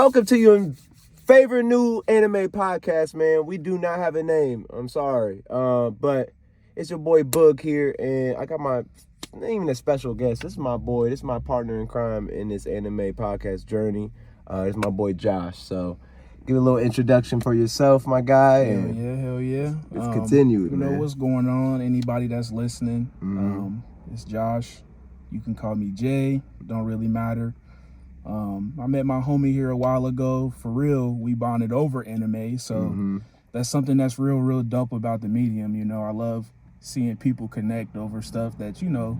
Welcome to your favorite new anime podcast, man. We do not have a name. I'm sorry. But it's your boy Boog here, and I got not even a special guest. This is my boy. This is my partner in crime in this anime podcast journey. It's my boy Josh. So give a little introduction for yourself, my guy. Hell yeah. Let's continue, You know what's going on, anybody that's listening. It's Josh. You can call me Jay. Don't really matter. I met my homie here a while ago. For real, we bonded over anime. So that's something that's real dope about the medium. You know, I love seeing people connect over stuff that, you know,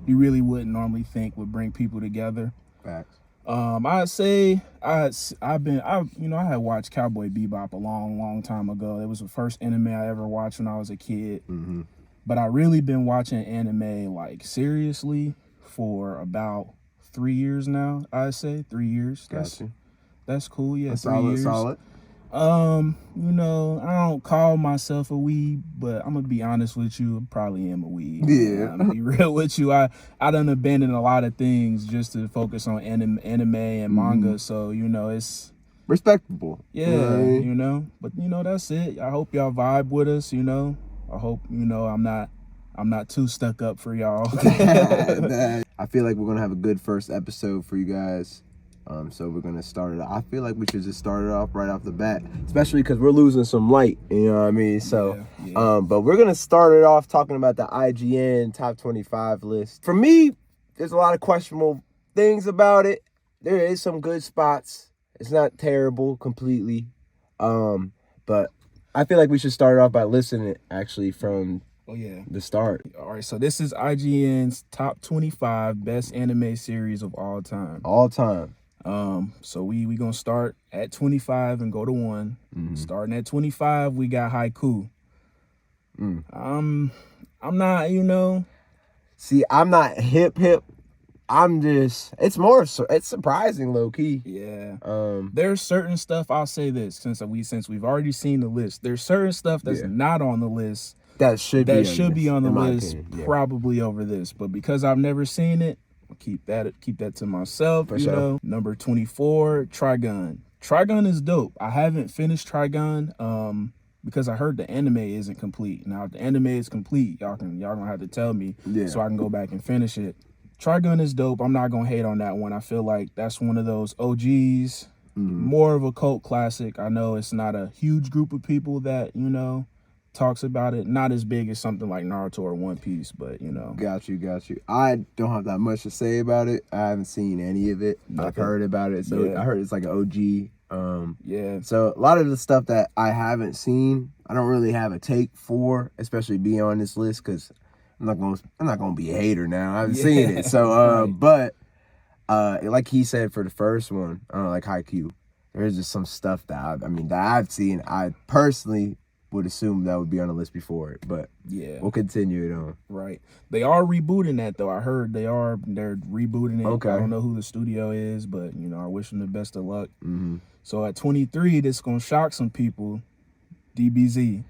you really wouldn't normally think would bring people together. Facts. I'd say I had watched Cowboy Bebop a long time ago. It was the first anime I ever watched when I was a kid. But I really been watching anime like seriously for about 3 years now. I'd say 3 years. That's cool. Yeah, That's 3 years. Solid. You know, I don't call myself a weeb, but I'm gonna be honest with you, I probably am a weeb. Yeah. I'm gonna be real with you. I done abandoned a lot of things just to focus on anime and manga. So, you know, it's respectable. Yeah, you know. But you know, that's it. I hope y'all vibe with us, you know. I hope, you know, I'm not too stuck up for y'all. I feel like we're gonna have a good first episode for you guys. So we're gonna start it. I feel like we should just start it off right off the bat, especially because we're losing some light. You know what I mean? So, but we're gonna start it off talking about the IGN top 25 list. For me, there's a lot of questionable things about it. There is some good spots. It's not terrible completely, but I feel like we should start off by listening actually from the start. All right, so this is IGN's top 25 best anime series of all time. All time. So we gonna start at 25 and go to 1. Starting at 25, we got Haiku. I'm not, you know. See, I'm not hip. It's surprising low key. Yeah. There's certain stuff, I'll say this, since we've already seen the list. There's certain stuff that's not on the list that should be on the list, probably over this. But because I've never seen it, I'll keep that to myself. For sure. Number 24, Trigun. Trigun is dope. I haven't finished Trigun because I heard the anime isn't complete. Now if the anime is complete, y'all gonna have to tell me so I can go back and finish it. Trigun is dope. I'm not gonna hate on that one. I feel like that's one of those OGs, more of a cult classic. I know it's not a huge group of people that, you know, talks about it. Not as big as something like Naruto or One Piece, but you know. Got you. I don't have that much to say about it. I haven't seen any of it. I've heard about it. So I heard it's like an OG. So a lot of the stuff that I haven't seen, I don't really have a take for, especially being on this list, because I'm not gonna be a hater now. I haven't seen it. So but like he said for the first one, like Haikyuu, there's just some stuff that I've seen. I personally would assume that would be on the list before it, but we'll continue it on. Right. They are rebooting that though. I heard they're rebooting it. Okay. I don't know who the studio is, but you know, I wish them the best of luck. So at 23, this gonna shock some people. DBZ.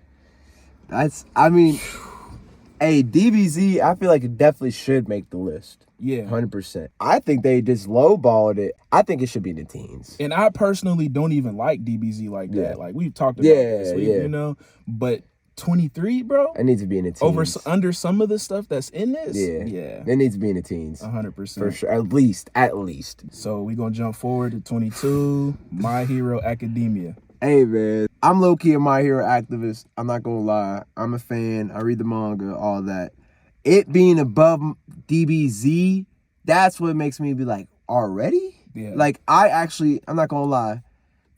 Hey, DBZ, I feel like it definitely should make the list. Yeah. 100%. I think they just lowballed it. I think it should be in the teens. And I personally don't even like DBZ like that. Like, we've talked about this, you know? But 23, bro? It needs to be in the teens. Under some of the stuff that's in this? Yeah. It needs to be in the teens. 100%. For sure. At least. So, we're going to jump forward to 22, My Hero Academia. Hey, man, I'm low-key a My Hero activist. I'm not going to lie. I'm a fan. I read the manga, all that. It being above DBZ, that's what makes me be like, already? Yeah. Like, I'm not going to lie.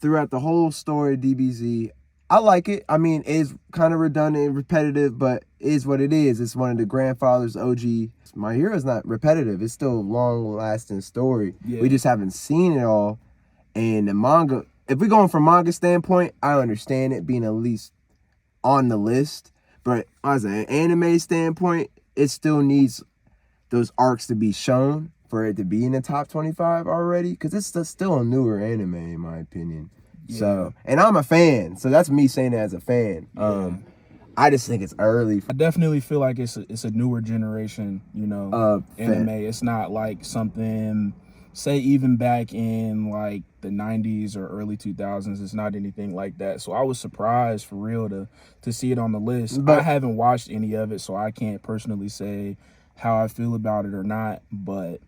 Throughout the whole story of DBZ, I like it. I mean, it's kind of redundant and repetitive, but it is what it is. It's one of the grandfather's OG. My Hero is not repetitive. It's still a long-lasting story. Yeah. We just haven't seen it all. And the manga... If we're going from manga standpoint, I understand it being at least on the list. But as an anime standpoint, it still needs those arcs to be shown for it to be in the top 25 already. Because it's still a newer anime, in my opinion. Yeah. So, and I'm a fan. So that's me saying it as a fan. Yeah. I just think it's early. I definitely feel like it's a newer generation, you know, anime. It's not like something say even back in like the 90s or early 2000s, it's not anything like that. So I was surprised for real to see it on the list. But I haven't watched any of it, so I can't personally say how I feel about it or not, but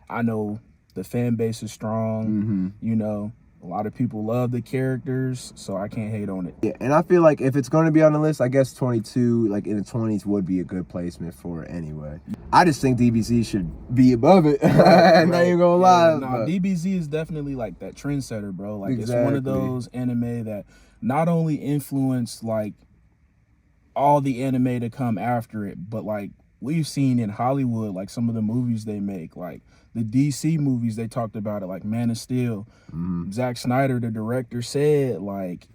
I know the fan base is strong. You know, a lot of people love the characters, so I can't hate on it. Yeah, and I feel like if it's going to be on the list, I guess 22, like in the 20s, would be a good placement for it anyway. I just think DBZ should be above it. Not even gonna lie. Nah, DBZ is definitely like that trendsetter, bro. Like it's one of those anime that not only influenced like all the anime to come after it, but like we've seen in Hollywood, like some of the movies they make, like the DC movies, they talked about it, like Man of Steel. Zack Snyder, the director, said like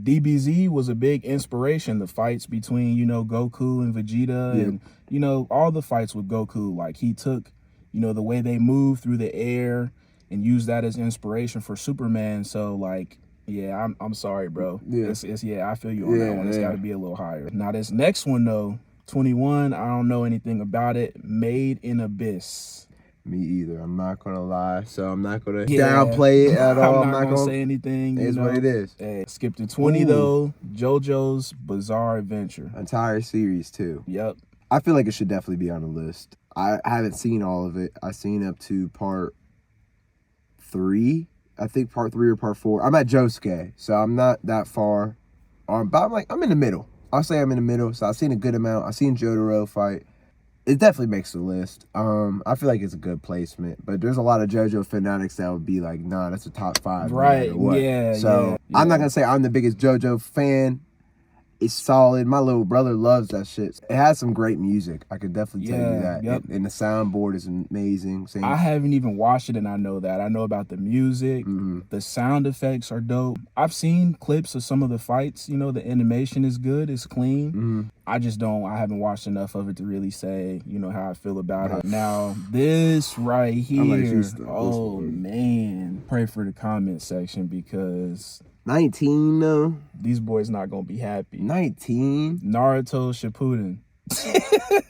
DBZ was a big inspiration. The fights between, you know, Goku and Vegeta and, you know, all the fights with Goku, like he took, you know, the way they move through the air and used that as inspiration for Superman. So like, yeah, I'm sorry, bro. It's I feel you on that one. It's got to be a little higher. Now this next one though, 21, I don't know anything about it. Made in Abyss. Me either. I'm not gonna lie, so I'm not gonna downplay it at all. I'm not gonna say anything. It's what it is. Hey, skip to 20 though. JoJo's Bizarre Adventure. Entire series too. Yep. I feel like it should definitely be on the list. I haven't seen all of it. I've seen up to part 3. I think part 3 or part 4. I'm at Josuke, so I'm not that far. But I'm in the middle. I'll say I'm in the middle. So I've seen a good amount. I've seen Jotaro fight. It definitely makes the list. I feel like it's a good placement, but there's a lot of JoJo fanatics that would be like, nah, that's a top 5. Right, So I'm not going to say I'm the biggest JoJo fan. It's solid. My little brother loves that shit. It has some great music. I could definitely tell you that. And the soundboard is amazing. I haven't even watched it, and I know that. I know about the music. The sound effects are dope. I've seen clips of some of the fights. You know, the animation is good. It's clean. I haven't watched enough of it to really say, you know, how I feel about it. Now, this right here. Oh, man. Pray for the comment section because 19 though. These boys not gonna be happy. 19. Naruto Shippuden.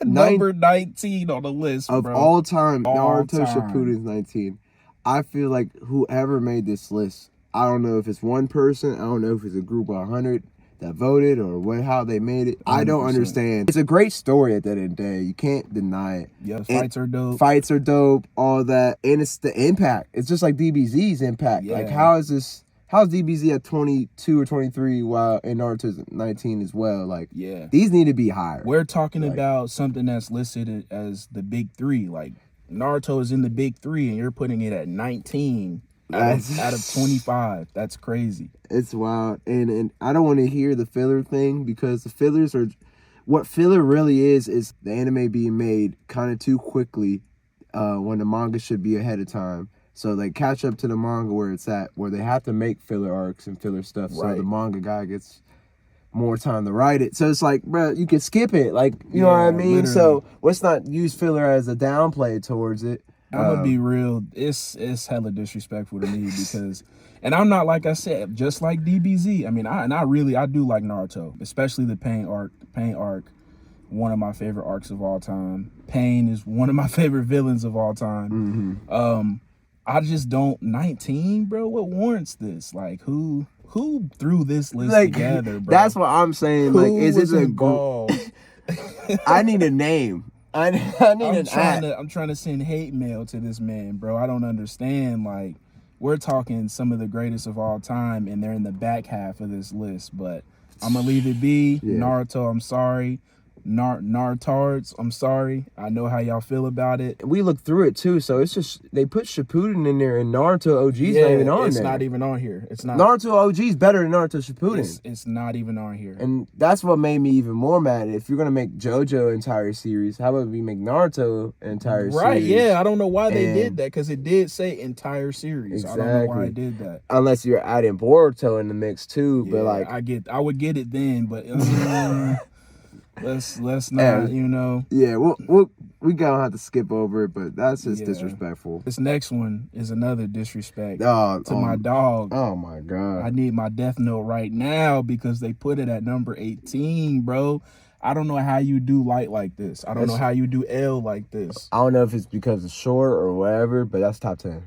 Number 19 on the list, of bro. all time. Naruto Shippuden is 19. I feel like whoever made this list, I don't know if it's one person, I don't know if it's a group of 100 that voted or how they made it. 100%. I don't understand. It's a great story at the end of the day. You can't deny it. Yeah, the fights are dope. Fights are dope, all that. And it's the impact. It's just like DBZ's impact. Like how's DBZ at 22 or 23 while in Naruto's 19 as well? Like, these need to be higher. We're talking about something that's listed as the big 3. Like, Naruto is in the big 3, and you're putting it at 19 out of 25. That's crazy. It's wild. And I don't want to hear the filler thing because the fillers are... What filler really is the anime being made kind of too quickly when the manga should be ahead of time. So they catch up to the manga where it's at, where they have to make filler arcs and filler stuff. So the manga guy gets more time to write it. So it's like, bro, you can skip it. Like, you know what I mean? Literally. So let's not use filler as a downplay towards it. I'm gonna be real. It's hella disrespectful to me because, and I'm not, like I said, just like DBZ. I mean, I do like Naruto, especially the Pain arc. Pain arc, one of my favorite arcs of all time. Pain is one of my favorite villains of all time. I just don't. 19, bro. What warrants this? Like, who threw this list together, bro? That's what I'm saying. Who like, is was it a involved? I need a name. I need I'm trying to send hate mail to this man, bro. I don't understand. Like, we're talking some of the greatest of all time, and they're in the back half of this list. But I'm gonna leave it be. Naruto, I'm sorry. Nartards, I'm sorry. I know how y'all feel about it. We looked through it too, so it's just they put Shippuden in there, and Naruto OG's not even on there. It's not even on here. It's not. Naruto OG's better than Naruto Shippuden. It's not even on here. And that's what made me even more mad. If you're gonna make JoJo entire series, how about we make Naruto entire series? Right? Yeah, I don't know why they did that because it did say entire series. Exactly. I don't know why it did that. Unless you're adding Boruto in the mix too, but like I would get it then, but. Let's not, you know. Yeah, we gonna have to skip over it, but that's just disrespectful. This next one is another disrespect to my dog. Oh my god! I need my Death Note right now because they put it at number 18, bro. I don't know how you do light like this. I don't know how you do L like this. I don't know if it's because it's short or whatever, but that's top 10.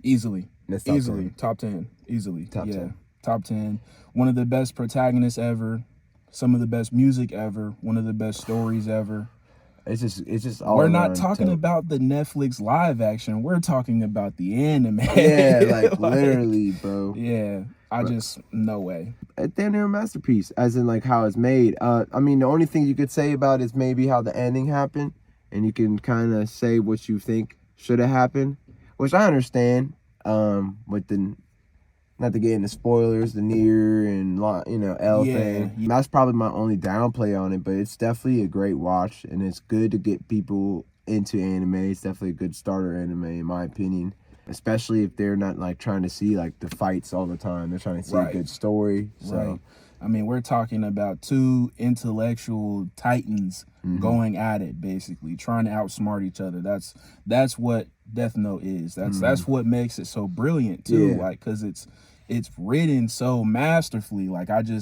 Easily. That's Easily. Top 10. Easily. Top 10. Top 10. One of the best protagonists ever. Some of the best music ever. One of the best stories ever. It's just all We're not talking about the Netflix live action. We're talking about the anime. Yeah, like literally, bro. Yeah. No way. They're a masterpiece, as in like how it's made. I mean, the only thing you could say about it is maybe how the ending happened, and you can kind of say what you think should have happened, which I understand. With the, not to get into spoilers, the Nier and L thing. That's probably my only downplay on it, but it's definitely a great watch, and it's good to get people into anime. It's definitely a good starter anime, in my opinion. Especially if they're not like trying to see like the fights all the time. They're trying to see a good story. So. Right. I mean, we're talking about two intellectual titans going at it, basically trying to outsmart each other. That's what Death Note is. That's what makes it so brilliant too. Yeah. Like, cause it's written so masterfully. Like, that's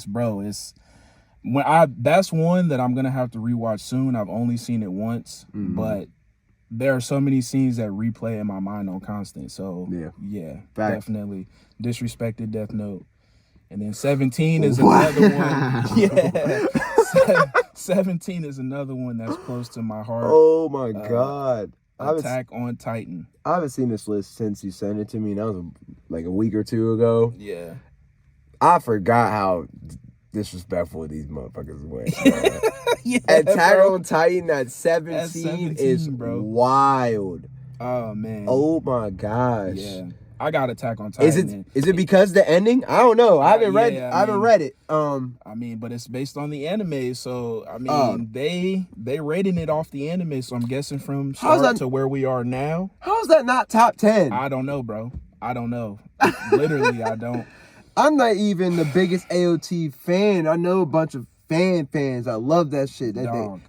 one that I'm gonna have to rewatch soon. I've only seen it once, but there are so many scenes that replay in my mind on constant. So yeah, definitely disrespected Death Note. And then 17 is another one. Yeah. 17 is another one that's close to my heart. Oh my God. Attack on Titan. I haven't seen this list since you sent it to me. That was like a week or two ago. Yeah. I forgot how disrespectful these motherfuckers were. Yeah, Attack bro. on Titan at 17 is bro. wild. Oh man. Oh my gosh. Yeah. I got Attack on Titan. Is it because the ending? I don't know. I haven't read it. I mean, but it's based on the anime, so I mean they rating it off the anime, so I'm guessing from start to where we are now. How's that not top 10? I don't know, bro. I don't know. Literally, I don't. I'm not even the biggest AOT fan. I know a bunch of fans. I love that shit.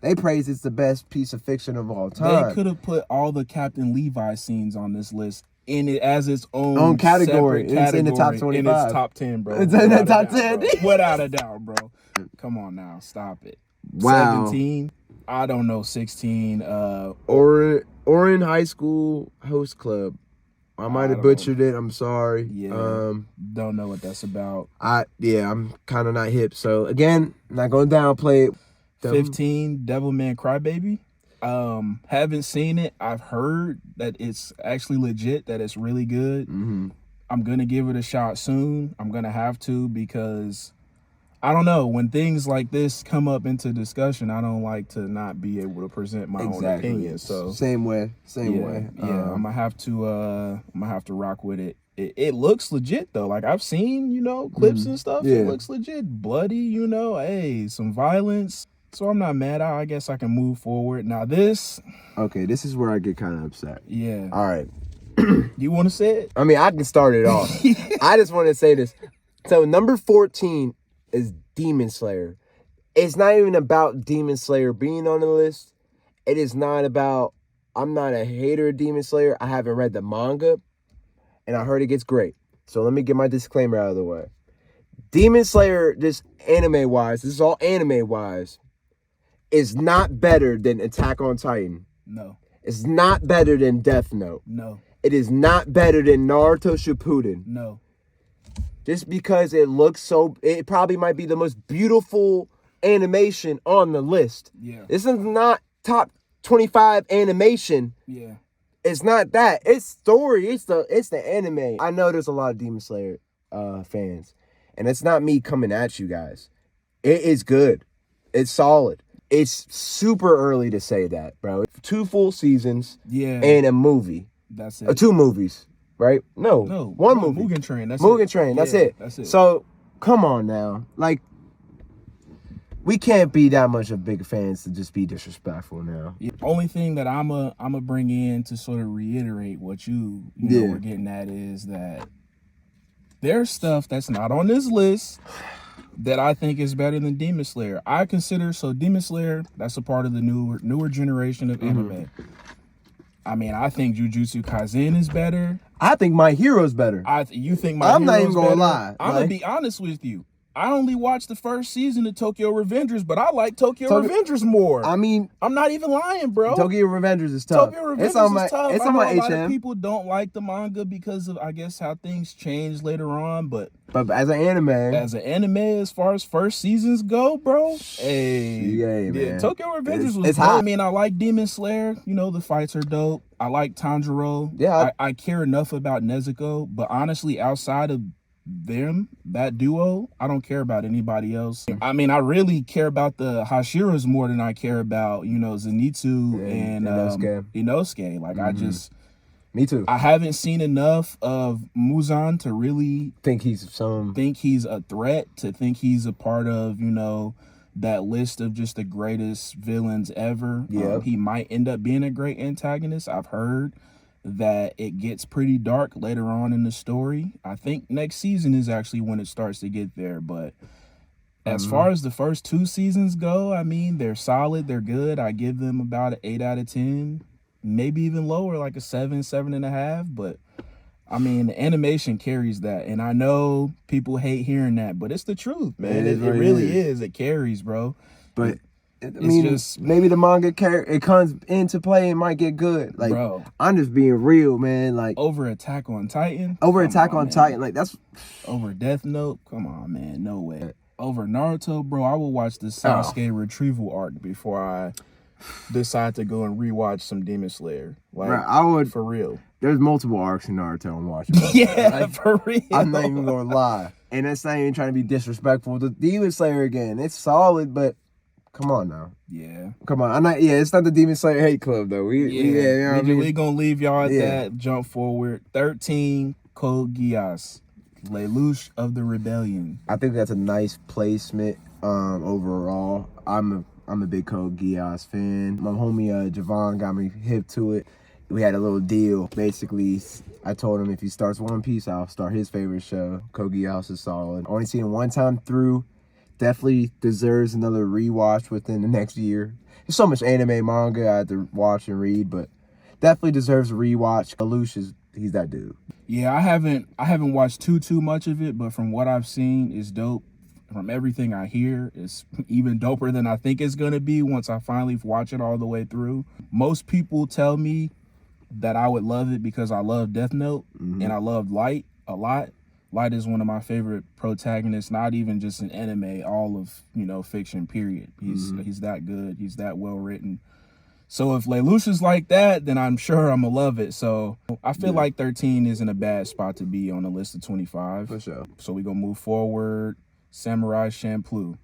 They praise it's the best piece of fiction of all time. They could have put all the Captain Levi scenes on this list in it as its own category. It's in the top 25. In its top 10, bro. It's in the top 10. Without a doubt, bro. Come on now. Stop it. Wow. 17. I don't know. 16. Orin High School Host Club. I might have butchered it. I'm sorry. Yeah. Don't know what that's about. I'm kind of not hip. So again, not going to downplay it. 15. Devilman Crybaby. Haven't seen it. I've heard that it's actually legit, that it's really good. I'm gonna give it a shot soon. I'm gonna have to, because I don't know, when things like this come up into discussion, I don't like to not be able to present my own opinion. So same way. Yeah, I'm gonna have to rock with it. It looks legit though. Like, I've seen, clips and stuff. Yeah. It looks legit, bloody, hey, some violence. So I'm not mad. I guess I can move forward. Now this is where I get kind of upset. Yeah. All right. You want to say it? I mean, I can start it off. I just want to say this. So number 14 is Demon Slayer. It's not even about Demon Slayer being on the list. It is not about, I'm not a hater of Demon Slayer. I haven't read the manga, and I heard it gets great. So let me get my disclaimer out of the way. Demon Slayer, just anime-wise, this is all anime-wise, is not better than Attack on Titan. No. It's not better than Death Note. No. It is not better than Naruto Shippuden. No. Just because it probably might be the most beautiful animation on the list. Yeah. This is not top 25 animation. Yeah. It's not that. It's story. It's the anime. I know there's a lot of Demon Slayer fans, and it's not me coming at you guys. It is good. It's solid. It's super early to say that, bro. 2 full seasons, and a movie. That's it. 2 movies, right? No, one movie. Mugen Train. That's Mugen it. Train. That's it. That's it. So come on now, like, we can't be that much of big fans to just be disrespectful now. The only thing that I'm a bring in to sort of reiterate what you know we're getting at is that there's stuff that's not on this list that I think is better than Demon Slayer. Demon Slayer, that's a part of the newer generation of anime. I mean, I think Jujutsu Kaisen is better. I think My Hero's better. You think My Hero's better? I'm not even gonna lie. I'm gonna be honest with you. I only watched the first season of Tokyo Revengers, but I like Tokyo Revengers more. I mean, I'm not even lying, bro. Tokyo Revengers is tough. Tokyo Revengers is tough. It's I on know my a lot HM. of people don't like the manga because of, I guess, how things change later on, but as an anime, as far as first seasons go, bro, man. Tokyo Revengers was hot. I mean, I like Demon Slayer. You know, the fights are dope. I like Tanjiro. Yeah, I care enough about Nezuko, but honestly, outside of that duo, I don't care about anybody else. I mean, I really care about the Hashiras more than I care about, you know, Zenitsu and Inosuke. Like, me too. I haven't seen enough of Muzan to really think he's a threat, to think he's a part of, you know, that list of just the greatest villains ever. Yeah. He might end up being a great antagonist. I've heard that it gets pretty dark later on in the story. I think next season is actually when it starts to get there, but as far as the first 2 seasons go, I mean, they're solid, they're good. I give them about an 8 out of 10, maybe even lower, like a 7, 7.5, but I mean, the animation carries that, and I know people hate hearing that, but it's the truth, man. It really is. It carries, bro. But I mean, maybe the manga it comes into play and might get good. Like, bro, I'm just being real, man. Like, over Attack on Titan. Like, that's over Death Note. Come on, man. No way. Over Naruto, bro. I will watch the Sasuke retrieval arc before I decide to go and rewatch some Demon Slayer. Like, bro, I would, for real. There's multiple arcs in Naruto I'm watching. Yeah, for real. I'm not even gonna lie, and that's not even trying to be disrespectful. The Demon Slayer again, it's solid, but come on now. Yeah. Come on. It's not the Demon Slayer hate club though. We're gonna leave y'all at that. Jump forward. 13, Code Geass, Lelouch of the Rebellion. I think that's a nice placement. Overall, I'm a big Code Geass fan. My homie Javon got me hip to it. We had a little deal. Basically, I told him if he starts One Piece, I'll start his favorite show. Code Geass is solid. Only seen it one time through. Definitely deserves another rewatch within the next year. There's so much anime, manga I had to watch and read, but definitely deserves a rewatch. Lelouch he's that dude. Yeah, I haven't watched too much of it, but from what I've seen, it's dope. From everything I hear, it's even doper than I think it's gonna be once I finally watch it all the way through. Most people tell me that I would love it because I love Death Note and I love Light a lot. Light is one of my favorite protagonists, not even just in anime, all of, you know, fiction, period. He's that good. He's that well written. So if Lelouch is like that, then I'm sure I'm gonna love it. So I feel like 13 isn't a bad spot to be on a list of 25. For sure. So we're gonna move forward. Samurai Champloo.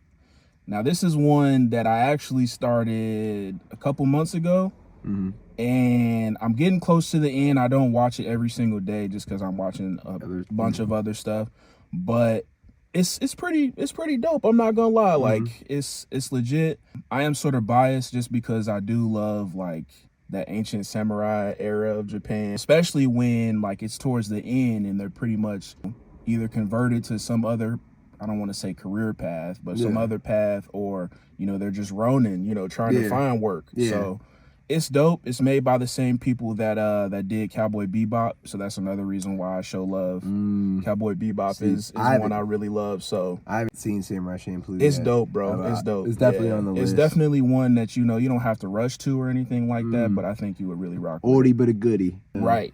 Now this is one that I actually started a couple months ago. And I'm getting close to the end. I don't watch it every single day just because I'm watching a bunch of other stuff. But it's pretty dope. I'm not gonna lie. Like, it's legit. I am sort of biased just because I do love like that ancient samurai era of Japan, especially when like it's towards the end and they're pretty much either converted to some other, I don't want to say career path, but some other path, or, you know, they're just ronin, you know, trying to find work. So it's dope. It's made by the same people that did Cowboy Bebop, so that's another reason why I show love. Cowboy Bebop is one I really love. So I haven't seen Samurai Champloo. It's dope, bro. It's dope. It's definitely on the list. It's definitely one that, you know, you don't have to rush to or anything like that, but I think you would really rock with. Oldie but a goodie. Right.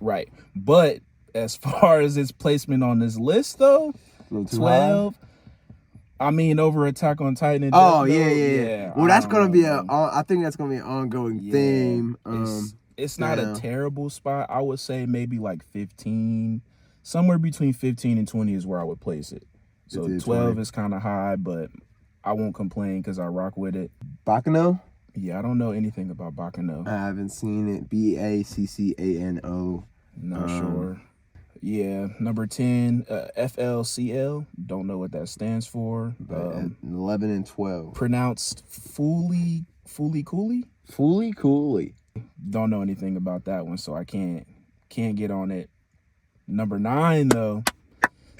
But as far as its placement on this list, though, 12. High? I mean, over Attack on Titan. Well, that's gonna be I think that's gonna be an ongoing theme. It's not a terrible spot. I would say maybe like 15, somewhere between 15 and 20 is where I would place it. So 12 is kind of high, but I won't complain because I rock with it. Baccano? Yeah, I don't know anything about Baccano. I haven't seen it. Baccano. Not sure. Yeah, number 10, FLCL. Don't know what that stands for. 11 and 12. Pronounced Fooly Cooley? Fooly Cooley. Don't know anything about that one, so I can't get on it. Number 9, though.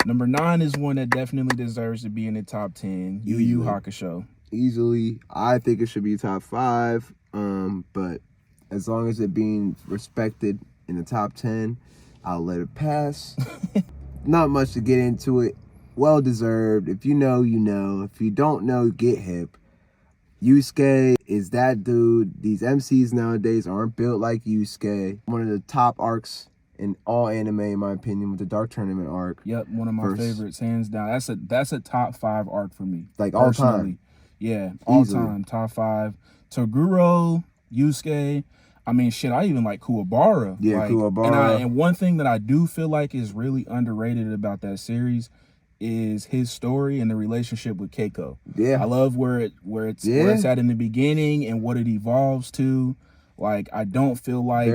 Number 9 is one that definitely deserves to be in the top 10. Yu Yu Hakusho. Easily. I think it should be top 5. But as long as it being respected in the top 10, I'll let it pass. Not much to get into it. well deserved. If you know, you know. If you don't know, get hip. Yusuke is that dude. These MCs nowadays aren't built like Yusuke. One of the top arcs in all anime, in my opinion, with the Dark Tournament arc. Yep, one of my favorites, hands down. That's a top 5 arc for me. Like all time. Yeah, all Easily. time, top 5. Toguro, Yusuke. I mean, shit, I even like Kuwabara. Yeah, like, Kuwabara. And one thing that I do feel like is really underrated about that series is his story and the relationship with Keiko. Yeah. I love where it's at in the beginning and what it evolves to. Like, I don't feel like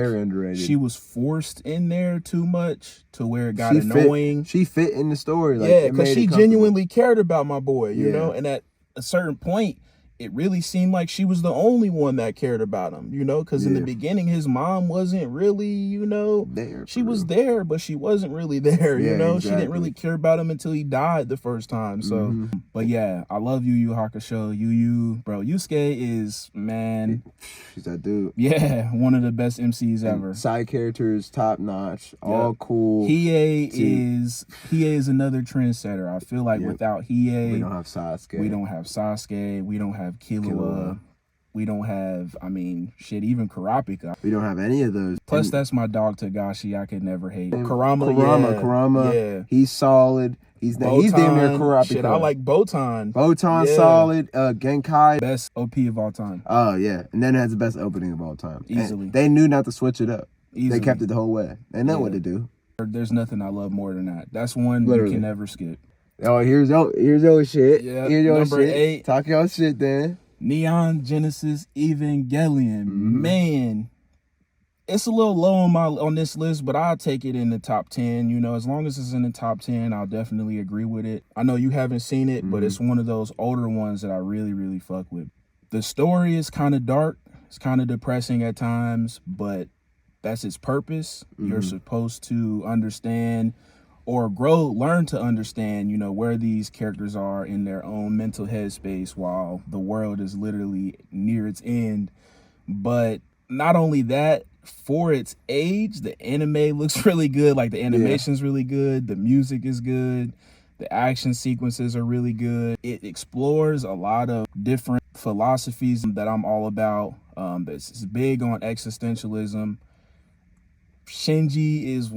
she was forced in there too much to where it got annoying. She fit in the story. Like, yeah, because she genuinely cared about my boy, you know? And at a certain point, it really seemed like she was the only one that cared about him, you know? Because in the beginning, his mom wasn't really, you know, she was there, but she wasn't really there, you know? Exactly. She didn't really care about him until he died the first time. So, but yeah, I love Yu Yu Hakusho. Bro, Yusuke is, man. She's that dude. Yeah, one of the best MCs ever. Side characters, top notch, all cool. Hiei is another trendsetter. I feel like without Hiei, we don't have Sasuke. We don't have Killua. We don't have, I mean, shit, even Kurapika. We don't have any of those. Plus, that's my dog Togashi. I could never hate. Kurama. Yeah. He's solid. He's damn near Kurapika. Shit, I like Botan. Solid. Genkai. Best OP of all time. Oh, yeah. And then it has the best opening of all time. Easily. And they knew not to switch it up. Easily. They kept it the whole way. They know what to do. There's nothing I love more than that. That's one you can never skip. Oh, here's your shit. Yeah. Here's your Number 8. Talk your shit then. Neon Genesis Evangelion. Man, it's a little low on this list, but I'll take it in the top 10. You know, as long as it's in the top 10, I'll definitely agree with it. I know you haven't seen it, but it's one of those older ones that I really, really fuck with. The story is kind of dark. It's kind of depressing at times, but that's its purpose. You're supposed to understand or learn to understand, you know, where these characters are in their own mental headspace while the world is literally near its end. But not only that, for its age, the anime looks really good. Like, the animation's really good. The music is good. The action sequences are really good. It explores a lot of different philosophies that I'm all about. It's big on existentialism. Shinji is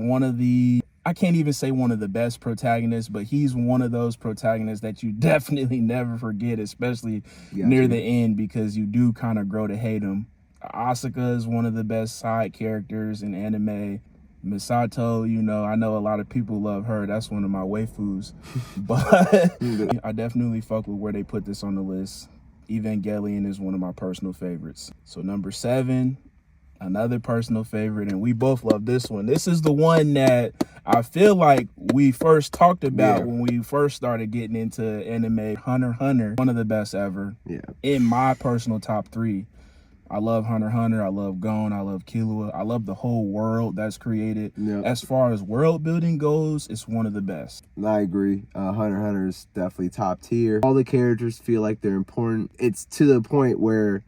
I can't even say one of the best protagonists, but he's one of those protagonists that you definitely never forget, especially near the end, because you do kind of grow to hate him. Asuka is one of the best side characters in anime. Misato, you know, I know a lot of people love her. That's one of my waifus. But I definitely fuck with where they put this on the list. Evangelion is one of my personal favorites. So number 7, another personal favorite, and we both love this one. This is the one that I feel like we first talked about when we first started getting into anime. Hunter x Hunter, one of the best ever. Yeah. In my personal top 3. I love Hunter x Hunter. I love Gon. I love Killua. I love the whole world that's created. Yeah. As far as world building goes, it's one of the best. I agree. Hunter x Hunter is definitely top tier. All the characters feel like they're important. It's to the point where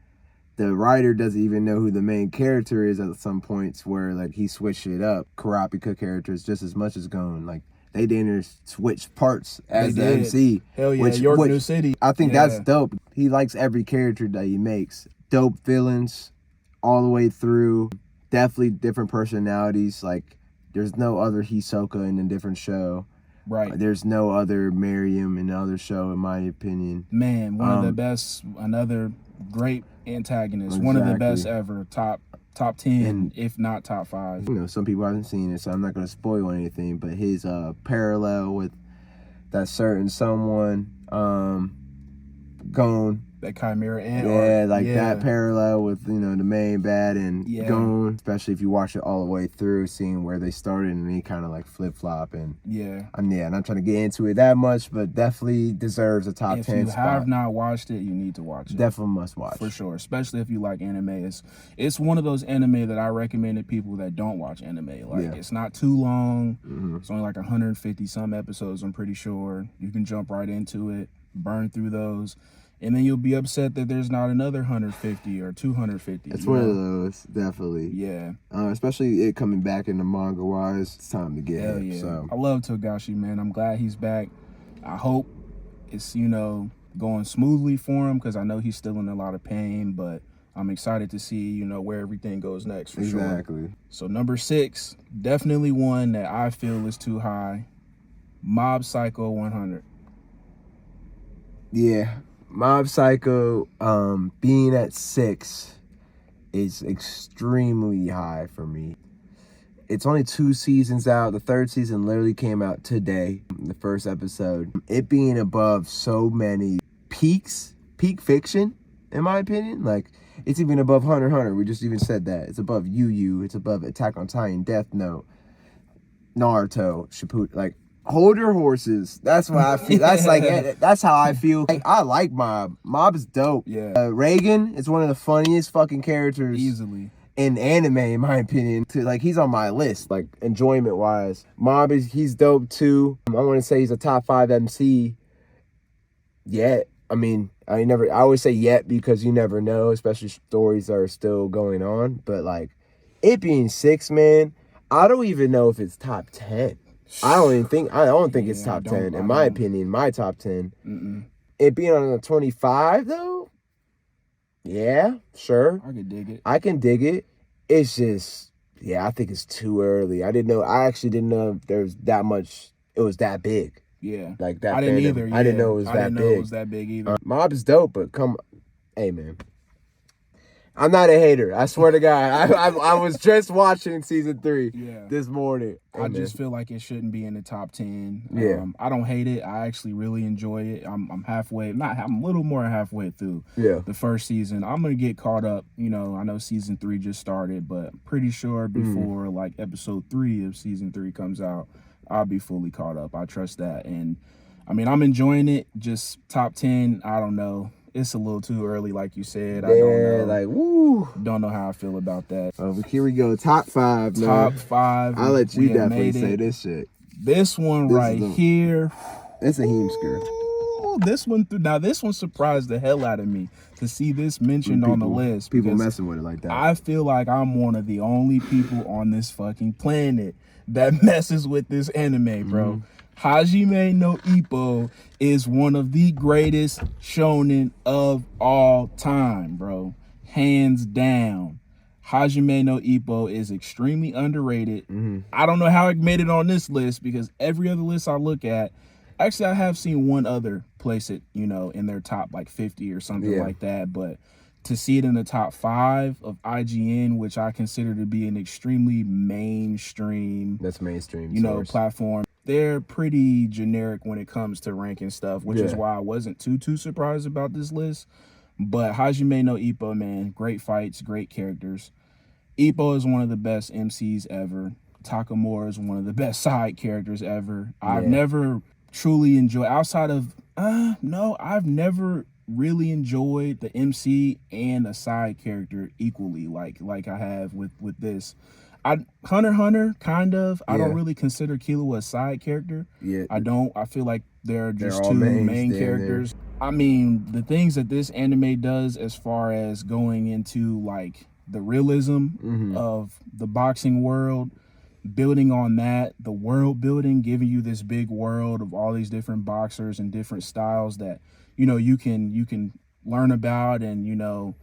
the writer doesn't even know who the main character is at some points, where like he switched it up. Kurapika characters just as much as Gon. Like, they didn't switch parts as the MC. Hell yeah, York New City. I think that's dope. He likes every character that he makes. Dope villains all the way through. Definitely different personalities. Like, there's no other Hisoka in a different show. Right. There's no other Miriam in the other show, in my opinion. Man, one of the best. Another great antagonist. Exactly. One of the best ever. Top 10, if not top 5. You know, some people haven't seen it, so I'm not going to spoil anything. But his parallel with that certain someone, Gon. That Chimera Ant. That parallel with, you know, the main bad and Gon, especially if you watch it all the way through, seeing where they started and they kind of like flip-flop. And I'm not trying to get into it that much, but definitely deserves a top 10 spot. If you have not watched it, you need to watch it. Definitely must watch. For sure, especially if you like anime. It's one of those anime that I recommend to people that don't watch anime. Like, it's not too long. It's only like 150 some episodes, I'm pretty sure. You can jump right into it, burn through those. And then you'll be upset that there's not another 150 or 250. It's one of those, definitely. Yeah. Especially it coming back in the manga-wise. It's time to get it. Yeah. So. I love Togashi, man. I'm glad he's back. I hope it's, going smoothly for him, because I know he's still in a lot of pain, but I'm excited to see, where everything goes next for sure. Exactly. So number 6, definitely one that I feel is too high. Mob Psycho 100. Yeah. Mob Psycho being at 6 is extremely high for me. It's only 2 seasons out. The 3rd season literally came out today, the first episode. It being above so many peak fiction, in my opinion. Like, it's even above Hunter x Hunter. We just even said that. It's above Yu. It's above Attack on Titan, Death Note, Naruto, Shippuden. Like, hold your horses. That's what I feel. That's how I feel. Like, I like Mob. Mob is dope. Yeah. Reagan is one of the funniest fucking characters. Easily. In anime, in my opinion. He's on my list, like, enjoyment wise. Mob he's dope too. I want to say he's a top 5 MC. Yet, I mean, I always say yet because you never know, especially stories are still going on. But like, it being 6, man, I don't even know if it's top 10. I don't think it's top 10 in my opinion. My top 10. Mm-mm. It being on the 25 though. Yeah, sure. I can dig it. I can dig it. It's just, I think it's too early. I actually didn't know there was that much, it was that big. Yeah. Like that. I didn't either. I didn't know it was that big. I didn't know it was that big either. Mob is dope, but hey man. I'm not a hater. I swear to God. I was just watching season 3 this morning. I just feel like it shouldn't be in the top 10. Yeah. I don't hate it. I actually really enjoy it. I'm a little more than halfway through the first season. I'm going to get caught up. I know season 3 just started, but I'm pretty sure before like episode 3 of season 3 comes out, I'll be fully caught up. I trust that. And I mean, I'm enjoying it. Just top 10, I don't know. It's a little too early, like you said. I don't know. Like, woo. Don't know how I feel about that. Here we go. Top 5, man. Top 5. I'll let you definitely say this shit. This one here. It's a Heemsker. This one surprised the hell out of me to see this mentioned on the list. People messing with it like that. I feel like I'm one of the only people on this fucking planet that messes with this anime, bro. Mm-hmm. Hajime no Ippo is one of the greatest shonen of all time, bro. Hands down. Hajime no Ippo is extremely underrated. Mm-hmm. I don't know how it made it on this list, because every other list I look at, actually I have seen one other place it, in their top like 50 or something like that, but to see it in the top 5 of IGN, which I consider to be an extremely mainstream, that's mainstream, platform. They're pretty generic when it comes to ranking stuff, which is why I wasn't too surprised about this list. But Hajime no Ippo, man, great fights, great characters. Ippo is one of the best MCs ever. Takamura is one of the best side characters ever. I've never truly enjoyed, outside of, I've never really enjoyed the MC and a side character equally like I have with this. Hunter x Hunter, kind of. I don't really consider Killua a side character. Yeah. I don't. I feel like they're just two main characters. I mean, the things that this anime does as far as going into like the realism of the boxing world, building on that, the world building, giving you this big world of all these different boxers and different styles that, you can learn about and,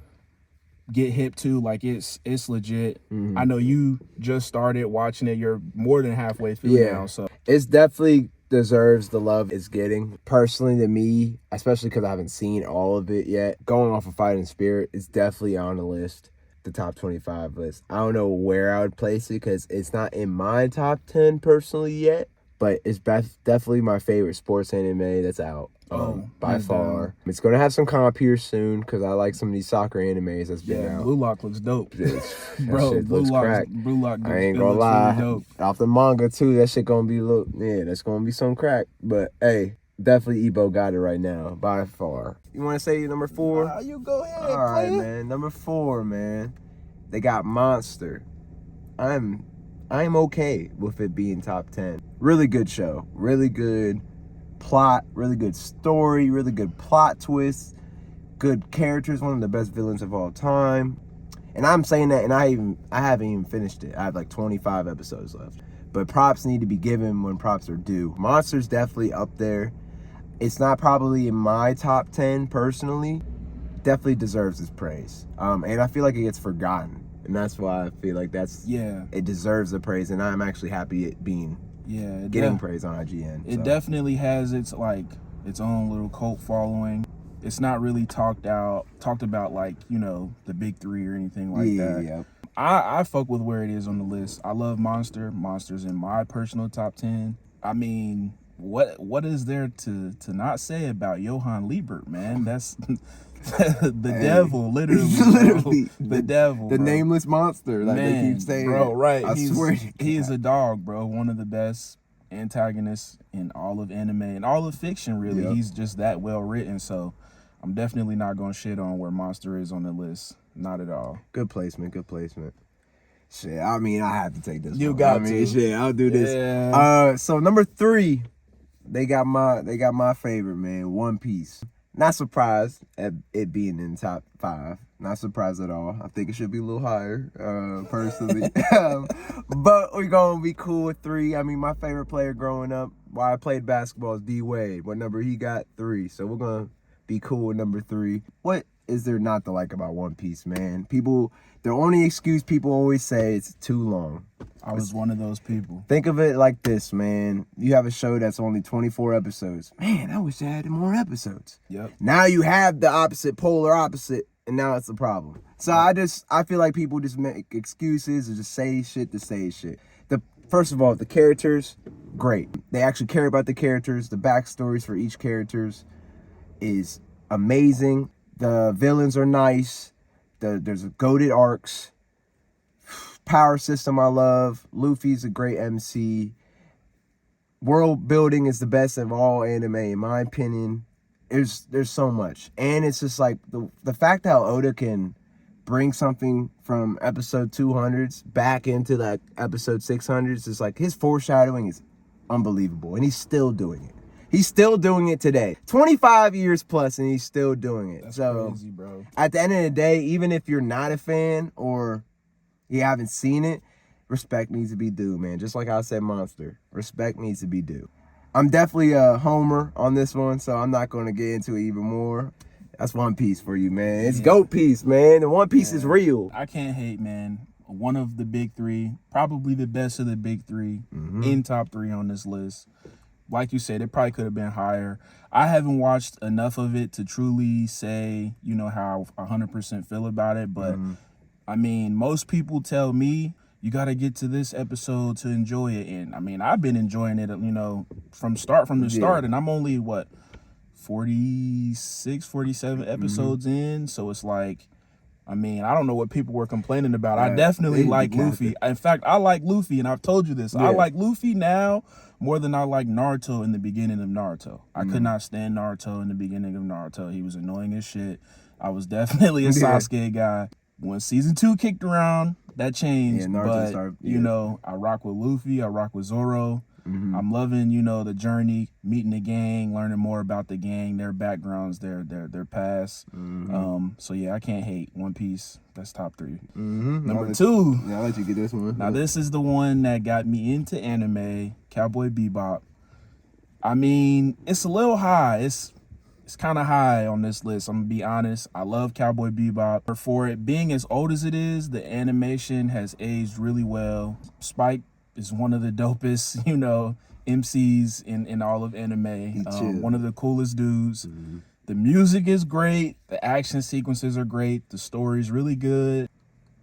get hip to. Like, it's legit. I know you just started watching it. You're more than halfway through now, so it's definitely deserves the love it's getting. Personally, to me, especially because I haven't seen all of it yet, going off of Fighting Spirit, it's definitely on the list, the top 25 list. I don't know where I would place it because it's not in my top 10 personally yet, but it's definitely my favorite sports anime that's out. By far. It's going to have some comp here soon because I like some of these soccer animes that's been out. Blue Lock looks dope. Bro, Blue Lock I ain't gonna lie. Really off the manga too, that shit gonna be that's gonna be some crack. But hey, definitely Ippo got it right now, by far. You want to say number 4? You go ahead. All right, man. Number 4, man. They got Monster. I'm okay with it being top 10. Really good show. Really good plot, really good story, really good plot twists, good characters, one of the best villains of all time. And I'm saying that, and I haven't even finished it. I have like 25 episodes left. But props need to be given when props are due. Monster's definitely up there. It's not probably in my top 10 personally. Definitely deserves its praise. And I feel like it gets forgotten. And that's why I feel like it deserves the praise. And I'm actually happy it being getting praise on IGN. It definitely has its own little cult following. It's not really talked about like, the big three or anything like that. Yeah. I fuck with where it is on the list. I love Monster. Monster's in my personal top 10. I mean, what is there to not say about Johann Liebert, man? That's the devil, literally the devil, the bro. Nameless monster, like they keep saying, bro. Right? I swear to God. He is a dog, bro. One of the best antagonists in all of anime and all of fiction, really. Yep. He's just that well written. So I'm definitely not gonna shit on where Monster is on the list. Not at all. Good placement. Shit, I mean, I have to take this. You got to. Shit, I'll do this. Yeah. So number 3, they got my favorite, man, One Piece. Not surprised at it being in top 5. Not surprised at all. I think it should be a little higher, personally. But we're gonna be cool with 3. I mean, my favorite player growing up while I played basketball is D Wade. What number he got? 3. So we're gonna be cool with number 3. What is there not to like about One Piece, man? The only excuse people always say is too long. I was one of those people. Think of it like this, man. You have a show that's only 24 episodes. Man, I wish I had more episodes. Yep. Now you have the polar opposite, and now it's a problem. So I feel like people just make excuses or just say shit to say shit. First of all, the characters, great. They actually care about the characters. The backstories for each characters is amazing. The villains are nice. There's goated arcs. Power system I love. Luffy's a great MC. World building is the best of all anime in my opinion. There's so much. And it's just like the fact how Oda can bring something from episode 200s back into that episode 600s is like his foreshadowing is unbelievable. And he's still doing it. He's still doing it today. 25 years plus, and he's still doing it. That's crazy, bro. At the end of the day, even if you're not a fan or you haven't seen it, respect needs to be due, man. Just like I said, Monster. Respect needs to be due. I'm definitely a homer on this one, so I'm not going to get into it even more. That's One Piece for you, man. It's Goat Piece, man. The One Piece is real. I can't hate, man. One of the big 3, probably the best of the big 3, in top 3 on this list. Like you said, it probably could have been higher. I haven't watched enough of it to truly say, how I 100% feel about it. But, I mean, most people tell me you got to get to this episode to enjoy it. And, I mean, I've been enjoying it, from the start. And I'm only, 46, 47 episodes in. So it's like, I mean, I don't know what people were complaining about. I definitely like Luffy. In fact, I like Luffy, and I've told you this. Yeah. I like Luffy now more than I like Naruto in the beginning of Naruto. I could not stand Naruto in the beginning of Naruto. He was annoying as shit. I was definitely a Sasuke guy. When season 2 kicked around, that changed. Yeah, Naruto started, I rock with Luffy. I rock with Zoro. I'm loving, the journey, meeting the gang, learning more about the gang, their backgrounds, their past. So yeah, I can't hate One Piece. That's top 3. Number 2. I'll let you get this one. Now this is the one that got me into anime, Cowboy Bebop. I mean, it's a little high. It's kind of high on this list. I'm gonna be honest. I love Cowboy Bebop. For it being as old as it is, the animation has aged really well. Spike is one of the dopest, MCs in all of anime. One of the coolest dudes. The music is great. The action sequences are great. The story's really good.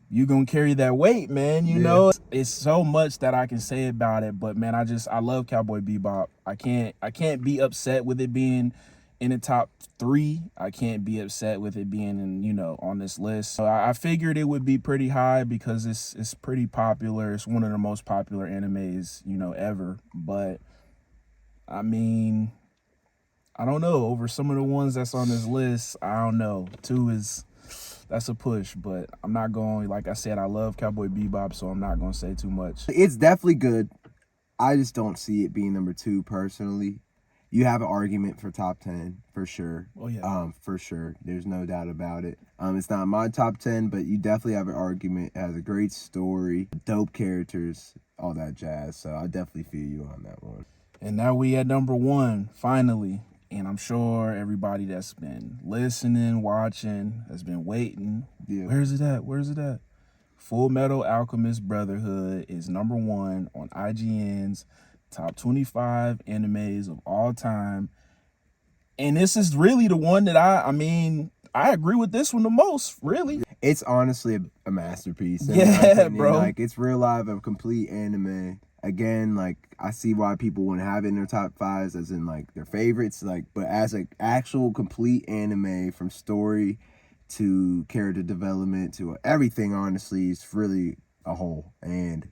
You gonna carry that weight, man. You know, it's so much that I can say about it. But man, I love Cowboy Bebop. I can't be upset with it being in the top 3. I can't be upset with it being in, on this list. So I figured it would be pretty high because it's pretty popular. It's one of the most popular animes, ever. But I mean, I don't know. Over some of the ones that's on this list, I don't know. 2 that's a push, but I'm not going, like I said, I love Cowboy Bebop, so I'm not going to say too much. It's definitely good. I just don't see it being number 2 personally. You have an argument for top 10 for sure. Oh yeah. For sure. There's no doubt about it. It's not my top 10, but you definitely have an argument. It has a great story, dope characters, all that jazz. So I definitely feel you on that one. And now we at number 1, finally. And I'm sure everybody that's been listening, watching, has been waiting. Yeah. Where's it at? Where's it at? Full Metal Alchemist Brotherhood is number 1 on IGN's top 25 animes of all time. And this is really the one that I agree with this one the most, really. It's honestly a masterpiece. Yeah, bro. Like, it's real life a complete anime. Again, like, I see why people want to have it in their top 5s, as in, like, their favorites. Like, but as an actual complete anime, from story to character development to everything, honestly, it's really a whole. And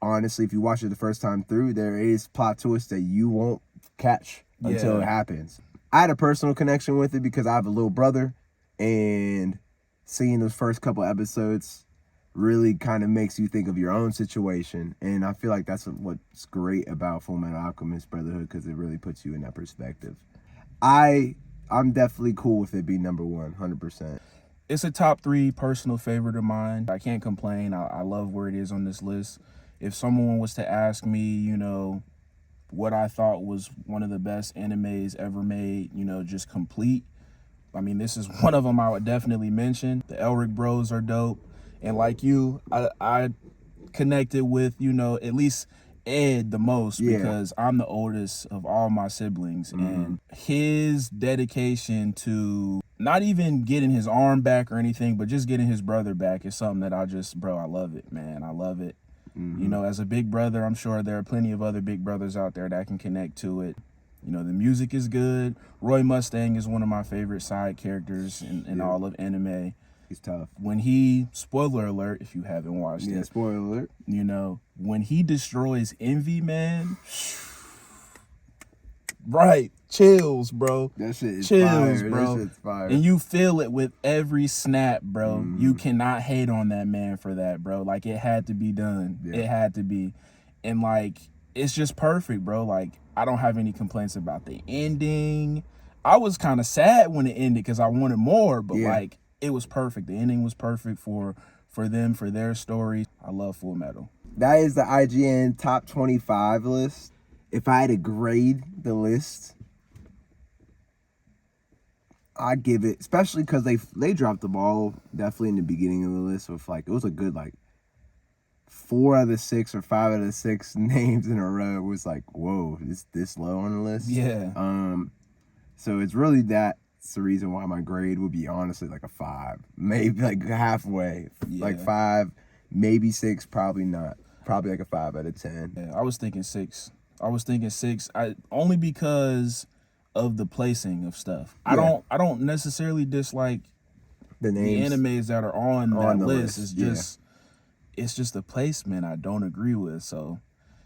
honestly, if you watch it the first time through, there is plot twists that you won't catch until it happens. I had a personal connection with it because I have a little brother, and seeing those first couple episodes really kind of makes you think of your own situation. And I feel like that's what's great about Full Metal Alchemist Brotherhood, because it really puts you in that perspective. I'm definitely cool with it being number 1, 100%. It's a top 3 personal favorite of mine. I can't complain. I love where it is on this list. If someone was to ask me, you know, what I thought was one of the best animes ever made, you know, just complete, I mean, this is one of them I would definitely mention. The Elric Bros are dope. And like you, I connected with, you know, at least Ed the most, because I'm the oldest of all my siblings. And his dedication to not even getting his arm back or anything, but just getting his brother back is something that I love it, man. I love it. You know, as a big brother, I'm sure there are plenty of other big brothers out there that can connect to it. You know, the music is good. Roy Mustang is one of my favorite side characters in all of anime. He's tough. When he, spoiler alert, if you haven't watched it. Yeah, spoiler alert. You know, when he destroys Envy, man. Right. Chills, bro. That shit is chills, fire. bro. That shit's fire. And you feel it with every snap, bro. You cannot hate on that man for that, bro. Like, it had to be done. It had to be. And, like, it's just perfect, bro. Like, I don't have any complaints about the ending. I was kind of sad when it ended because I wanted more, but, like, it was perfect. The ending was perfect for them, for their story. I love Full Metal. That is the IGN top 25 list. If I had to grade the list, I'd give it, especially because they dropped the ball definitely in the beginning of the list with, like, it was a good, like, 4 out of the 6 or 5 out of the 6 names in a row. It was like, whoa, it's this low on the list. Yeah. So it's really that's the reason why my grade would be honestly like a 5, maybe like halfway, like 5, maybe 6, probably not, probably like a 5 out of 10. Yeah, I was thinking 6. Only because of the placing of stuff. I don't necessarily dislike the animes that are on that list. It's just the placement I don't agree with. So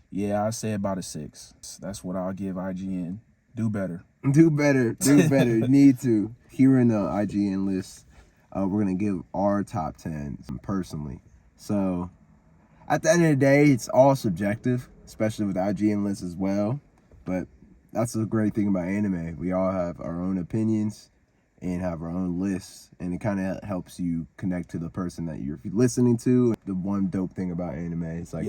yeah, I say about a 6. That's what I'll give IGN. Do better. Do better. Need to. Here in the IGN list, we're gonna give our top 10 personally. So at the end of the day, it's all subjective, especially with the IGN list as well. But that's the great thing about anime. We all have our own opinions and have our own lists, and it kind of helps you connect to the person that you're listening to. The one dope thing about anime is, like,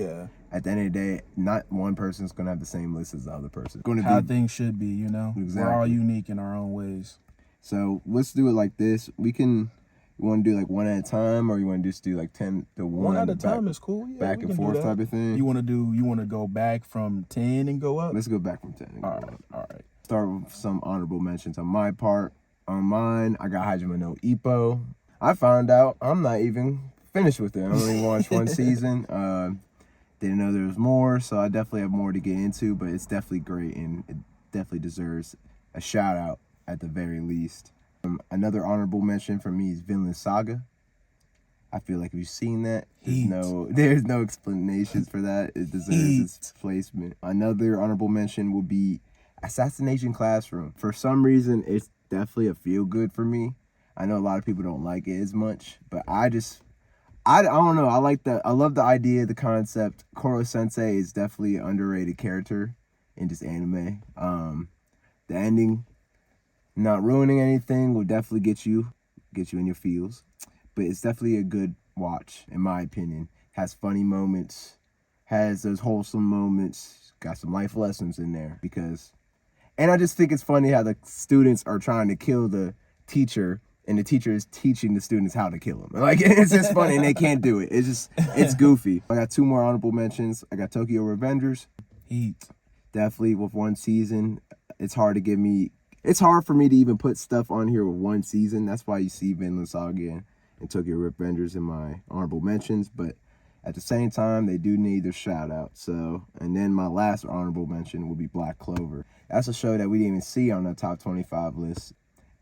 at the end of the day, not one person's gonna have the same list as the other person. It's how things should be, you know. Exactly. We're all unique in our own ways. So let's do it like this. You want to do like one at a time, or you want to just do like 10 to 1? One at a time is cool. Yeah, back and forth type of thing. You want to go back from 10 and go up? Let's go back from 10 and go up. All right. Start with some honorable mentions on my part. On mine, I got Hajime no Ippo. I found out I'm not even finished with it. I only watched one season. Didn't know there was more, so I definitely have more to get into, but it's definitely great, and it definitely deserves a shout out at the very least. Another honorable mention for me is Vinland Saga. I feel like if you've seen that, there's no explanations for that. It deserves its placement. Another honorable mention will be Assassination Classroom. For some reason, it's definitely a feel good for me. I know a lot of people don't like it as much, but I don't know. I love the idea, the concept. Koro Sensei is definitely an underrated character in this anime. The ending, not ruining anything, will definitely get you in your feels. But it's definitely a good watch, in my opinion. Has funny moments, has those wholesome moments, got some life lessons in there, because And I just think it's funny how the students are trying to kill the teacher, and the teacher is teaching the students how to kill him. Like, it's just funny, and they can't do it. It's goofy. I got 2 more honorable mentions. I got Tokyo Revengers. Heat. Definitely with 1 season. It's hard for me to even put stuff on here with 1 season. That's why you see Vinland Saga and Tokyo Revengers in my honorable mentions. But at the same time, they do need their shout out. So, and then my last honorable mention will be Black Clover. That's a show that we didn't even see on the top 25 list.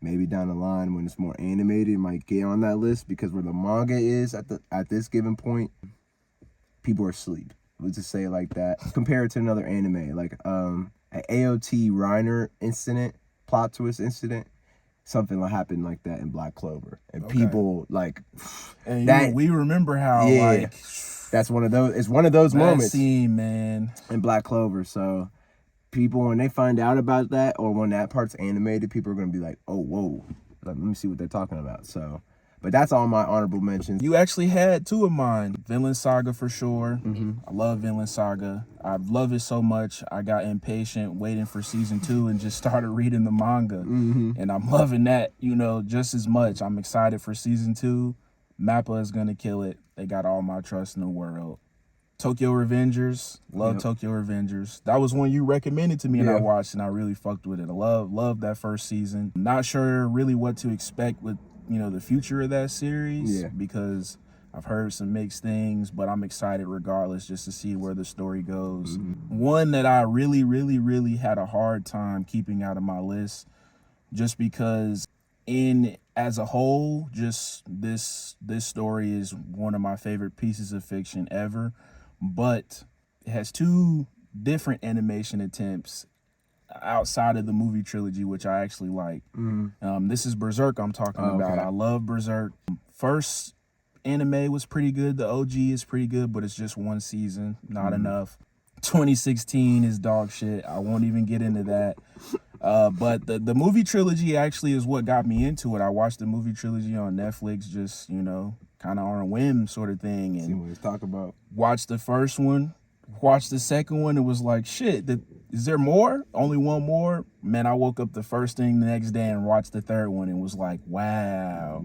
Maybe down the line when it's more animated, it might get on that list, because where the manga is at this given point, people are asleep. Let's just say it like that. Compare it to another anime, like an AOT Reiner incident, plot twist incident. Something will happen like that in Black Clover, and people like and that. We remember how like that's one of those. It's one of those moments. Scene, man, in Black Clover. So people, when they find out about that, or when that part's animated, people are gonna be like, "Oh, whoa, let me see what they're talking about." So, but that's all my honorable mentions. You actually had 2 of mine. Vinland Saga for sure. I love Vinland Saga. I love it so much. I got impatient waiting for season 2 and just started reading the manga. And I'm loving that, just as much. I'm excited for season 2. Mappa is going to kill it. They got all my trust in the world. Tokyo Revengers. Love Tokyo Revengers. That was one you recommended to me, and I watched, and I really fucked with it. I love that first season. Not sure really what to expect with the future of that series, because I've heard some mixed things, but I'm excited regardless, just to see where the story goes. One that I really, really, really had a hard time keeping out of my list, just because as a whole, just this story is one of my favorite pieces of fiction ever, but it has 2 different animation attempts outside of the movie trilogy, which I actually like. This is Berserk I'm talking about. I love Berserk. First anime was pretty good. The OG is pretty good, but it's just 1 season, not enough. 2016 is dog shit. I won't even get into that. But the movie trilogy actually is what got me into it. I watched the movie trilogy on Netflix, just kind of on a whim sort of thing, and see what he's talking about. Watched the first one, watched the second one. It was like, shit, is there more? Only 1 more? Man, I woke up the first thing the next day and watched the 3rd one and was like, wow,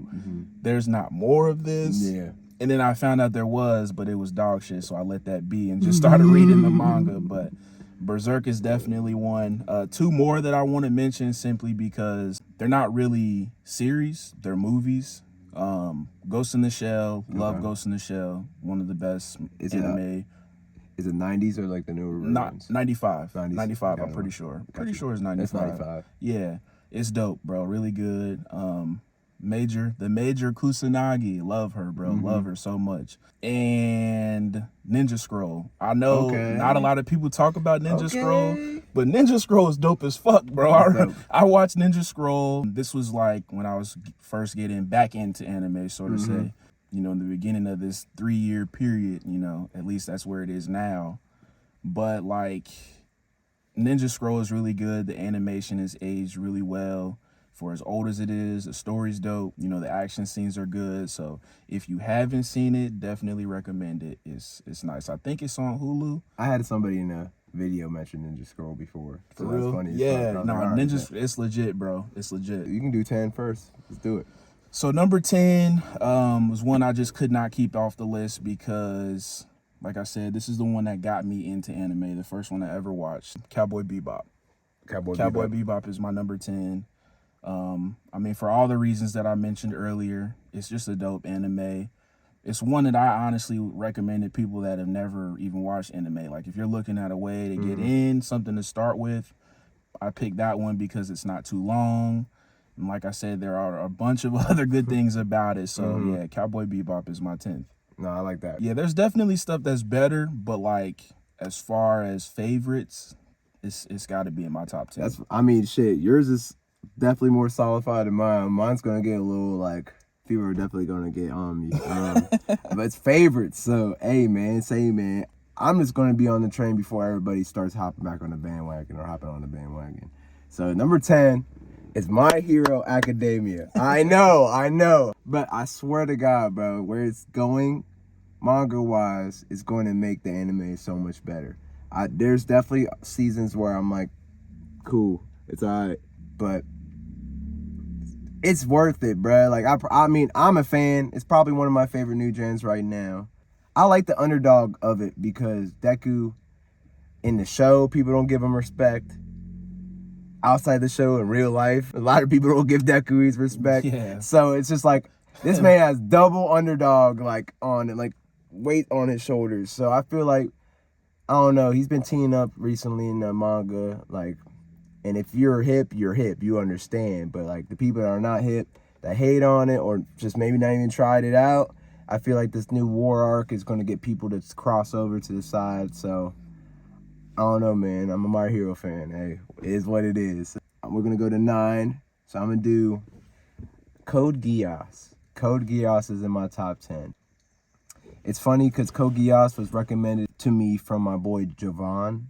there's not more of this? Yeah. And then I found out there was, but it was dog shit, so I let that be and just started reading the manga. But Berserk is definitely one. 2 more that I want to mention simply because they're not really series, they're movies. Ghost in the Shell, love Ghost in the Shell, one of the best anime. Is it 90s or like the newer versions? 95. 90s. 95, I'm pretty sure. Pretty sure it's 95. It's 95. Yeah, it's dope, bro. Really good. The Major Kusanagi. Love her, bro. Love her so much. And Ninja Scroll. I know not a lot of people talk about Ninja Scroll, but Ninja Scroll is dope as fuck, bro. I watched Ninja Scroll. This was like when I was first getting back into anime, so to say. In the beginning of this 3-year period, at least that's where it is now. But like, Ninja Scroll is really good. The animation is aged really well for as old as it is. The story's dope. The action scenes are good. So if you haven't seen it, definitely recommend it. It's nice. I think it's on Hulu. I had somebody in a video mention Ninja Scroll before. For real? That's funny. Yeah. No, Ninja, it's legit, bro. It's legit. You can do 10 first. Let's do it. So number 10 was one I just could not keep off the list because, like I said, this is the one that got me into anime, the first one I ever watched, Cowboy Bebop. Cowboy Bebop is my number 10. For all the reasons that I mentioned earlier, it's just a dope anime. It's one that I honestly recommend to people that have never even watched anime. Like, if you're looking at a way to get in, something to start with, I picked that one because it's not too long. And like I said, there are a bunch of other good things about it. So, yeah, Cowboy Bebop is my 10th. No, I like that. Yeah, there's definitely stuff that's better, but, like, as far as favorites, it's got to be in my top 10. Shit, yours is definitely more solidified than mine. Mine's going to get a little, like, people are definitely going to get on me. But it's favorites. So, hey, man, I'm just going to be on the train before everybody starts hopping back on the bandwagon or hopping on the bandwagon. So, number 10. It's My Hero Academia. I know. But I swear to God, bro, where it's going, manga-wise, is going to make the anime so much better. There's definitely seasons where I'm like, cool. It's alright, but it's worth it, bruh. Like I mean, I'm a fan. It's probably one of my favorite new gens right now. I like the underdog of it because Deku in the show, people don't give him respect. Outside the show, in real life, a lot of people don't give Deku his respect. Yeah. So it's just like this man has double underdog like on it, like weight on his shoulders. So I feel like I don't know. He's been teeing up recently in the manga, like, and if you're hip, you're hip. You understand. But like the people that are not hip, that hate on it, or just maybe not even tried it out, I feel like this new war arc is going to get people to cross over to the side. So I don't know, man. I'm a My Hero fan. Hey, it is what it is. We're going to go to 9. So I'm going to do Code Geass. Code Geass is in my top 10. It's funny because Code Geass was recommended to me from my boy Javon.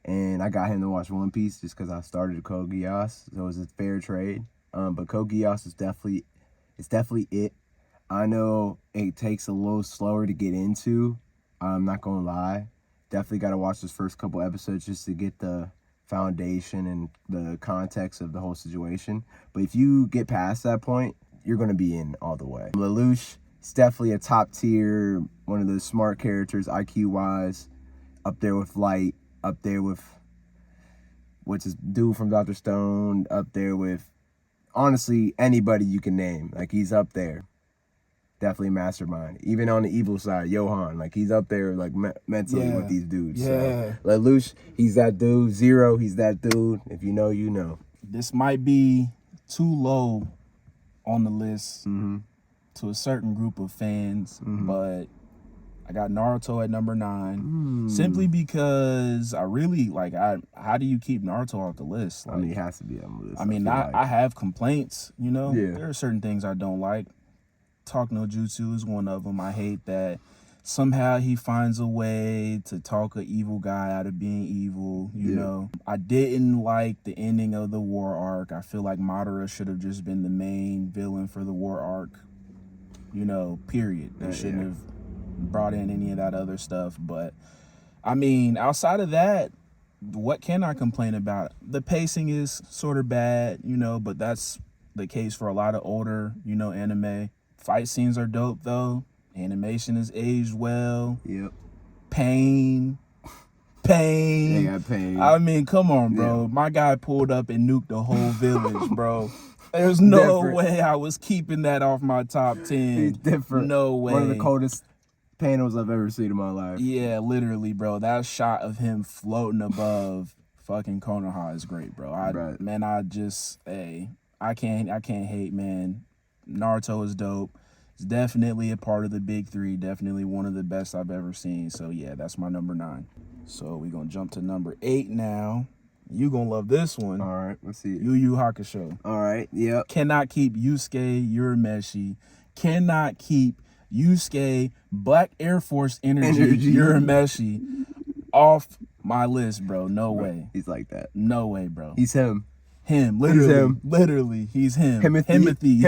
And I got him to watch One Piece just because I started Code Geass. So it was a fair trade. But Code Geass is definitely it. I know it takes a little slower to get into. I'm not going to lie. Definitely got to watch those first couple episodes just to get the foundation and the context of the whole situation. But if you get past that point, you're going to be in all the way. Lelouch is definitely a top tier, one of those smart characters, IQ-wise, up there with Light, up there with what's his dude from Dr. Stone, up there with, honestly, anybody you can name. Like, he's up there. Definitely mastermind. Even on the evil side, Johan, like he's up there like mentally with these dudes. Yeah. So Lelouch, he's that dude. Zero, he's that dude. If you know, you know. This might be too low on the list to a certain group of fans, but I got Naruto at number 9 simply because I really like. How do you keep Naruto off the list? Like, I mean, it has to be on the list. I mean, I have complaints. You know, there are certain things I don't like. Talk no Jutsu is one of them. I hate that somehow he finds a way to talk an evil guy out of being evil, you know. I didn't like the ending of the war arc. I feel like Madara should have just been the main villain for the war arc, you know, period. They shouldn't have brought in any of that other stuff. But, I mean, outside of that, what can I complain about? The pacing is sort of bad, you know, but that's the case for a lot of older, you know, anime. Fight scenes are dope, though. Animation is aged well. Yep. Pain. They got pain. I mean, come on, bro. My guy pulled up and nuked the whole village, bro. There's no way I was keeping that off my top 10. He's different. No way. One of the coldest panels I've ever seen in my life. Yeah, literally, bro. That shot of him floating above fucking Konoha is great, bro. Man, I can't hate, man. Naruto is dope. It's definitely a part of the big 3. Definitely one of the best I've ever seen. So yeah, that's my number 9. So we're gonna jump to number 8 now. You gonna love this one. All right, let's see it. Yu Yu Hakusho. All right, yep. Cannot keep Yusuke Urameshi. Cannot keep Yusuke Black Air Force Energy. Urameshi off my list, bro. No way. He's like that. No way, bro. He's him. Him, literally, he's him. Himothy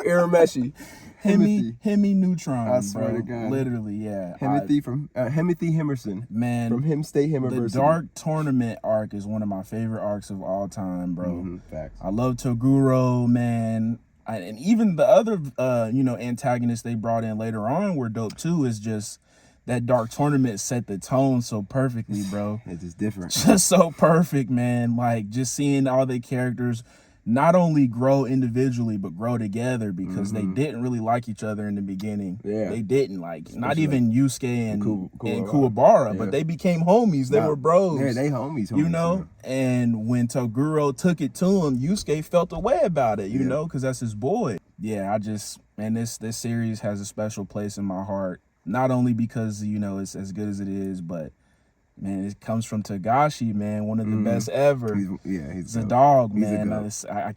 Urameshi. Hemi Neutron. I swear to God. Literally, yeah. Himothy from Himothy Himerson. Man, from Him State Himmerversity. The Dark Tournament arc is one of my favorite arcs of all time, bro. Facts. I love Toguro, man. And even the other, antagonists they brought in later on were dope too. It's just that Dark Tournament set the tone so perfectly, bro. It's just different. Just so perfect, man. Like, just seeing all the characters not only grow individually, but grow together because they didn't really like each other in the beginning. Yeah. They didn't like, not even Yusuke and Kuwabara, but they became homies. They were bros. Yeah, they homies. You know? Yeah. And when Toguro took it to him, Yusuke felt a way about it, you know, because that's his boy. Yeah, this series has a special place in my heart. Not only because, you know, it's as good as it is, but, man, it comes from Togashi, man, one of the best ever. He's a dog, man. I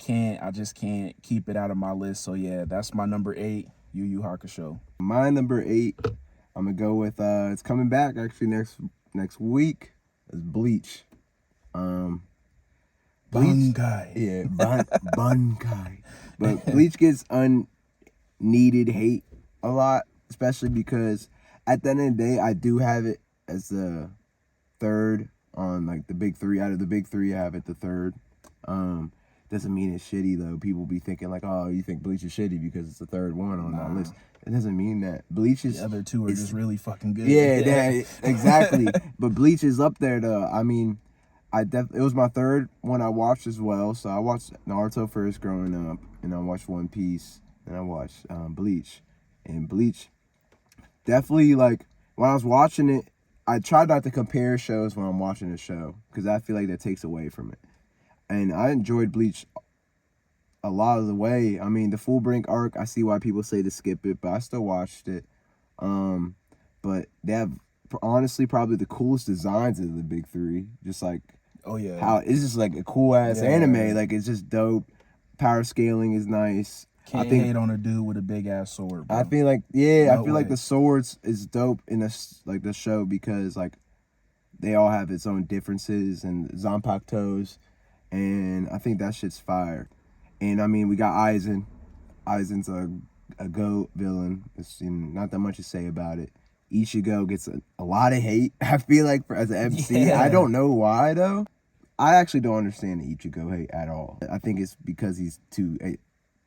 just can't keep it out of my list. So, yeah, that's my number 8, Yu Yu Hakusho. My number 8, I'm going to go with, it's coming back, actually, next week, is Bleach. Bunkai. Yeah, Bunkai. But Bleach gets unneeded hate a lot. Especially because at the end of the day, I do have it as the 3rd on like the big three. Out of the big three, I have it the third. Doesn't mean it's shitty though. People be thinking like, oh, you think Bleach is shitty because it's the third one on that list. It doesn't mean that. Bleach is... The other two are just really fucking good. Yeah, exactly. But Bleach is up there though. I mean, it was my third one I watched as well. So I watched Naruto first growing up, and I watched One Piece, and I watched Bleach. And Bleach, definitely, like, when I was watching it, I try not to compare shows when I'm watching a show, because I feel like that takes away from it. And I enjoyed Bleach a lot of the way. I mean, the Full Brink arc, I see why people say to skip it, but I still watched it. But they have, honestly, probably the coolest designs of the big three. Just like, oh yeah, how it's just like a cool ass anime. Like, it's just dope. Power scaling is nice. Can't hate on a dude with a big ass sword, bro. I feel like, like the swords is dope in this, like, the show, because like they all have its own differences and Zanpakutos, and I think that shit's fire. And I mean, we got Aizen. Aizen's a GOAT villain. It's, not that much to say about it. Ichigo gets a lot of hate, I feel like, as an MC. Yeah. I don't know why though. I actually don't understand the Ichigo hate at all. I think it's because he's too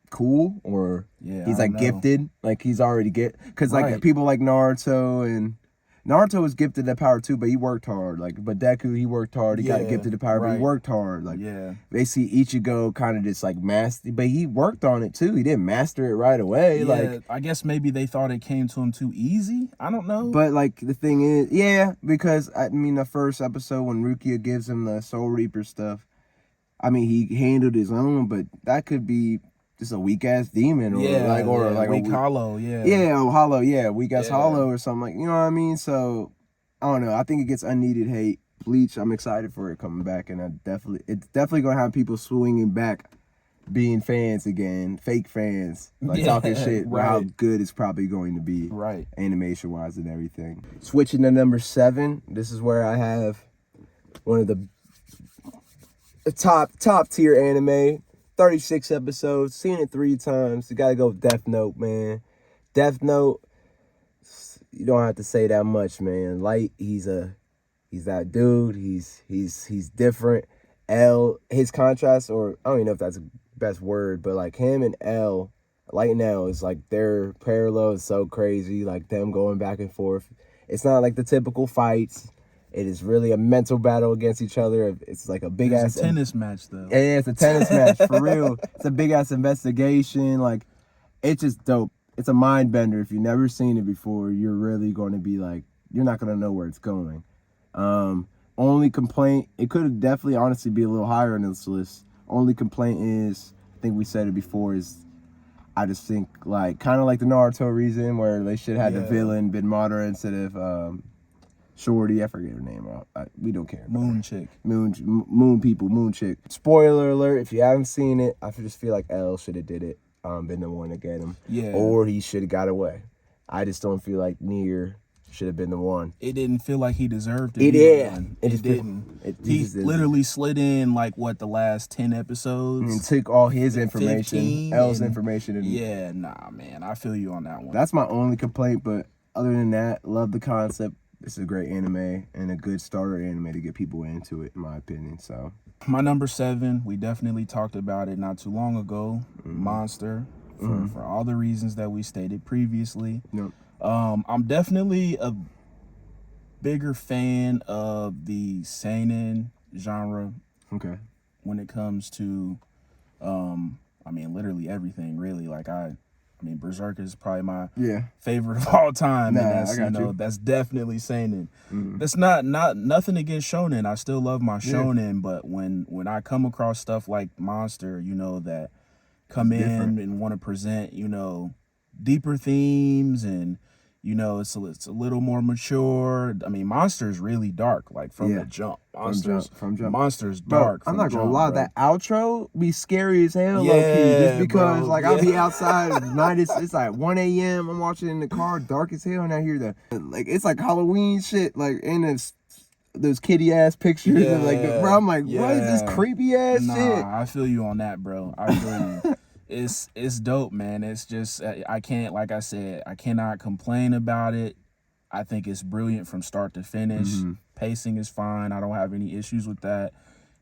cool, or he's like gifted, like he's already because like people like Naruto was gifted that power too, but he worked hard. Like, but Deku, he worked hard. He got gifted the power, but he worked hard. Like, they see Ichigo kind of just like master, but he worked on it too. He didn't master it right away. Yeah, like, I guess maybe they thought it came to him too easy. I don't know. But like the thing is, because I mean the first episode when Rukia gives him the Soul Reaper stuff, I mean he handled his own, but that could be just a weak ass demon, or like weak hollow, weak ass hollow or something, like, you know what I mean? So I don't know. I think it gets unneeded hate. Bleach, I'm excited for it coming back, and it's definitely gonna have people swinging back, being fans again, fake fans, like talking shit about how good it's probably going to be, animation wise and everything. Switching to number 7, this is where I have one of the top tier anime. 36 episodes, seen it 3 times. You gotta go with Death Note, man. Death Note, you don't have to say that much, man. Light, he's that dude. He's different. L, his contrast, or I don't even know if that's the best word, but like him and L, Light and L, is like their parallel is so crazy. Like them going back and forth. It's not like the typical fights. It is really a mental battle against each other. It's like a big ass tennis match, though. Yeah, it's a tennis match for real. It's a big ass investigation. Like, it's just dope. It's a mind bender. If you've never seen it before, you're really going to be like, you're not going to know where it's going. Only complaint, it could definitely honestly be a little higher on this list. Only complaint is, I think we said it before, is I just think like kind of like the Naruto reason where they should have the villain been Madara instead of Shorty, I forget her name. We don't care. Moon chick. Moon people, moon chick. Spoiler alert, if you haven't seen it, I just feel like L should have did it, been the one to get him. Yeah. Or he should have got away. I just don't feel like Nier should have been the one. It didn't feel like he deserved it. It didn't. He literally slid in like the last 10 episodes. And took all his information, L's information. And nah, man, I feel you on that one. That's my only complaint, but other than that, love the concept. It's a great anime and a good starter anime to get people into it, in my opinion. So, my number 7, we definitely talked about it not too long ago. Monster, for all the reasons that we stated previously. Yep. I'm definitely a bigger fan of the seinen genre. Okay. When it comes to, I mean, literally everything, really. Like I mean, Berserk is probably my favorite of all time. Nah, and that's, that's definitely seinen. That's not nothing against shonen. I still love my shonen, but when I come across stuff like Monster, that come in and want to present, deeper themes, and it's a little more mature. I mean, Monster is really dark, like from the jump. From jump. Monster's dark. Bro, I'm not gonna lie, that outro be scary as hell, low key. Just because, I'll be outside at night. It's like 1 a.m. I'm watching in the car, dark as hell, and I hear it's like Halloween shit, like in those kitty ass pictures. Bro, I'm like, what is this creepy ass shit? I feel you on that, bro. I feel you. It's dope, man. It's just I can't, like I said, I cannot complain about it. I think it's brilliant from start to finish. Pacing is fine. I don't have any issues with that.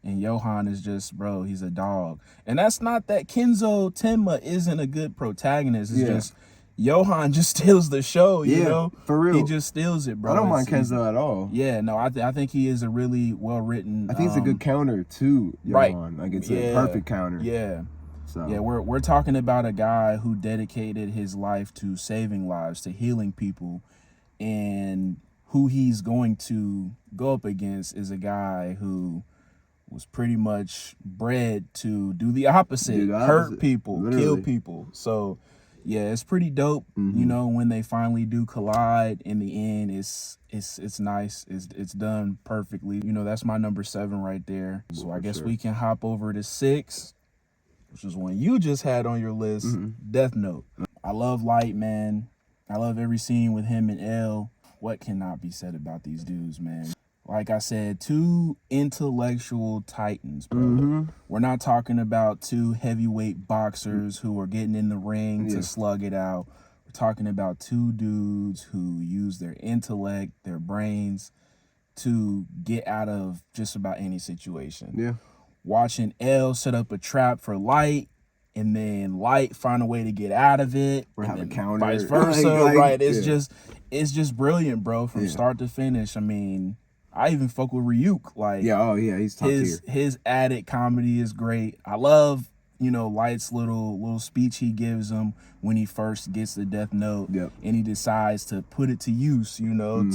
And Johan is just, bro, he's a dog. And that's not that Kenzo Tenma isn't a good protagonist. It's just Johan just steals the show, you know? For real. He just steals it, bro. I don't mind Kenzo at all. Yeah, no, I think he is a really well-written... I think it's a good counter, too, Johan. Like, it's a perfect counter. Yeah. So. Yeah, we're talking about a guy who dedicated his life to saving lives, to healing people, and who he's going to go up against is a guy who was pretty much bred to do the opposite, hurt people, kill people. So, yeah, it's pretty dope. You know, when they finally do collide, in the end, it's nice. It's done perfectly. You know, that's my number 7 right there. So I guess we can hop over to 6, which is one you just had on your list, Death Note. I love Light, man. I love every scene with him and L. What cannot be said about these dudes, man? Like I said, 2 intellectual titans, bro. We're not talking about 2 heavyweight boxers who are getting in the ring to slug it out. We're talking about 2 dudes who use their intellect, their brains, to get out of just about any situation. Yeah. Watching L set up a trap for Light, and then Light find a way to get out of it, or have a counter, vice versa. Right? It's just brilliant, bro, from start to finish. I mean, I even fuck with Ryuk. Like, he's top tier. His added comedy is great. I love, you know, Light's little speech he gives him when he first gets the Death Note, and he decides to put it to use. You know,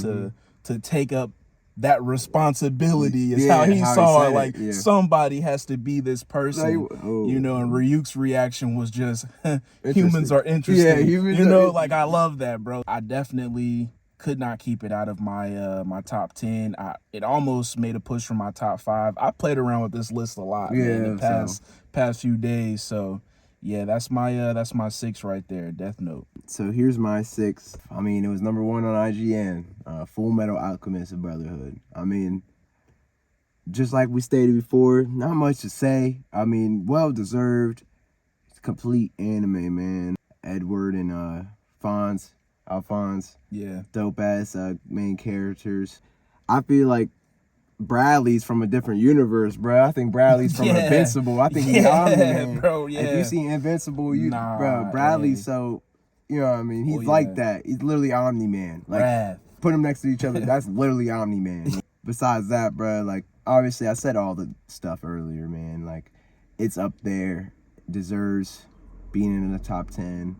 to take up that responsibility is how he saw it. Like, somebody has to be this person, you know, and Ryuk's reaction was just, humans are interesting. You know, like, I love that, bro. I definitely could not keep it out of my my top 10. It almost made a push for my top 5. I played around with this list a lot, man, the past few days. So yeah, that's my 6 right there, Death Note. So here's my 6. I mean, it was number 1 on IGN, Full Metal Alchemist Brotherhood. I mean, just like we stated before, not much to say. I mean, well deserved. It's complete anime, man. Edward and Alphonse, dope ass main characters. I feel like Bradley's from a different universe, bro. I think Bradley's from Invincible. I think he's Omni-Man. Bro, If you see Invincible, bro, Bradley's so, you know what I mean? He's like that. He's literally Omni-Man. Like, put them next to each other, that's literally Omni-Man. Besides that, bro, like, obviously I said all the stuff earlier, man. Like, it's up there. Deserves being in the top 10.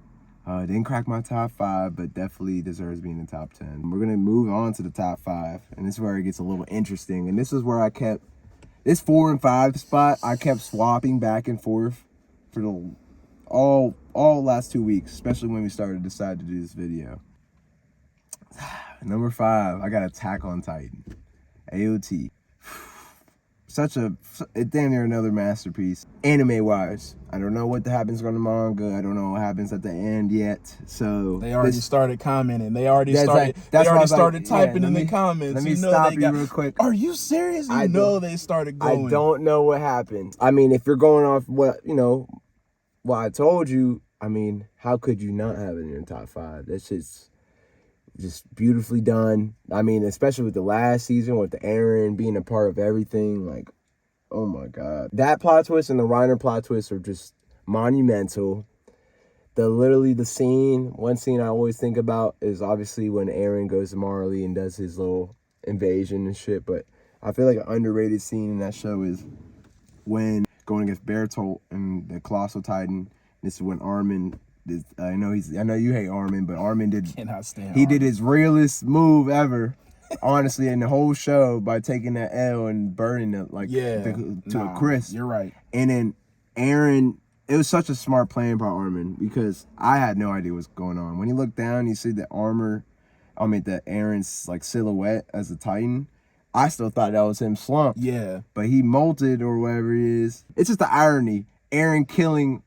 Didn't crack my top 5, but definitely deserves being in the top 10. We're going to move on to the top 5, and this is where it gets a little interesting. And this is where I kept, this 4 and 5 spot, I kept swapping back and forth for the all last 2 weeks, especially when we decided to do this video. Number 5, I got Attack on Titan. AOT. It's damn near another masterpiece. Anime-wise, I don't know what happens on the manga. I don't know what happens at the end yet. So they already started commenting. They already started typing in the comments. Let me stop you real quick. Are you serious? You know they started going. I don't know what happened. I mean, if you're going off what I told you, I mean, how could you not have it in your top 5? That's just beautifully done. I mean, especially with the last season, with the Eren being a part of everything, like, oh my God. That plot twist and the Reiner plot twist are just monumental. One scene I always think about is obviously when Eren goes to Marley and does his little invasion and shit, but I feel like an underrated scene in that show is when going against Bertolt and the Colossal Titan. This is when Armin... I know you hate Armin, but Armin did his realest move ever, honestly, in the whole show by taking that L and burning it to a crisp. You're right. And then Eren, it was such a smart plan by Armin because I had no idea what's going on. When you look down, you see the Eren's like silhouette as a Titan. I still thought that was him slumped. Yeah. But he molted or whatever he is. It's just the irony. Eren killing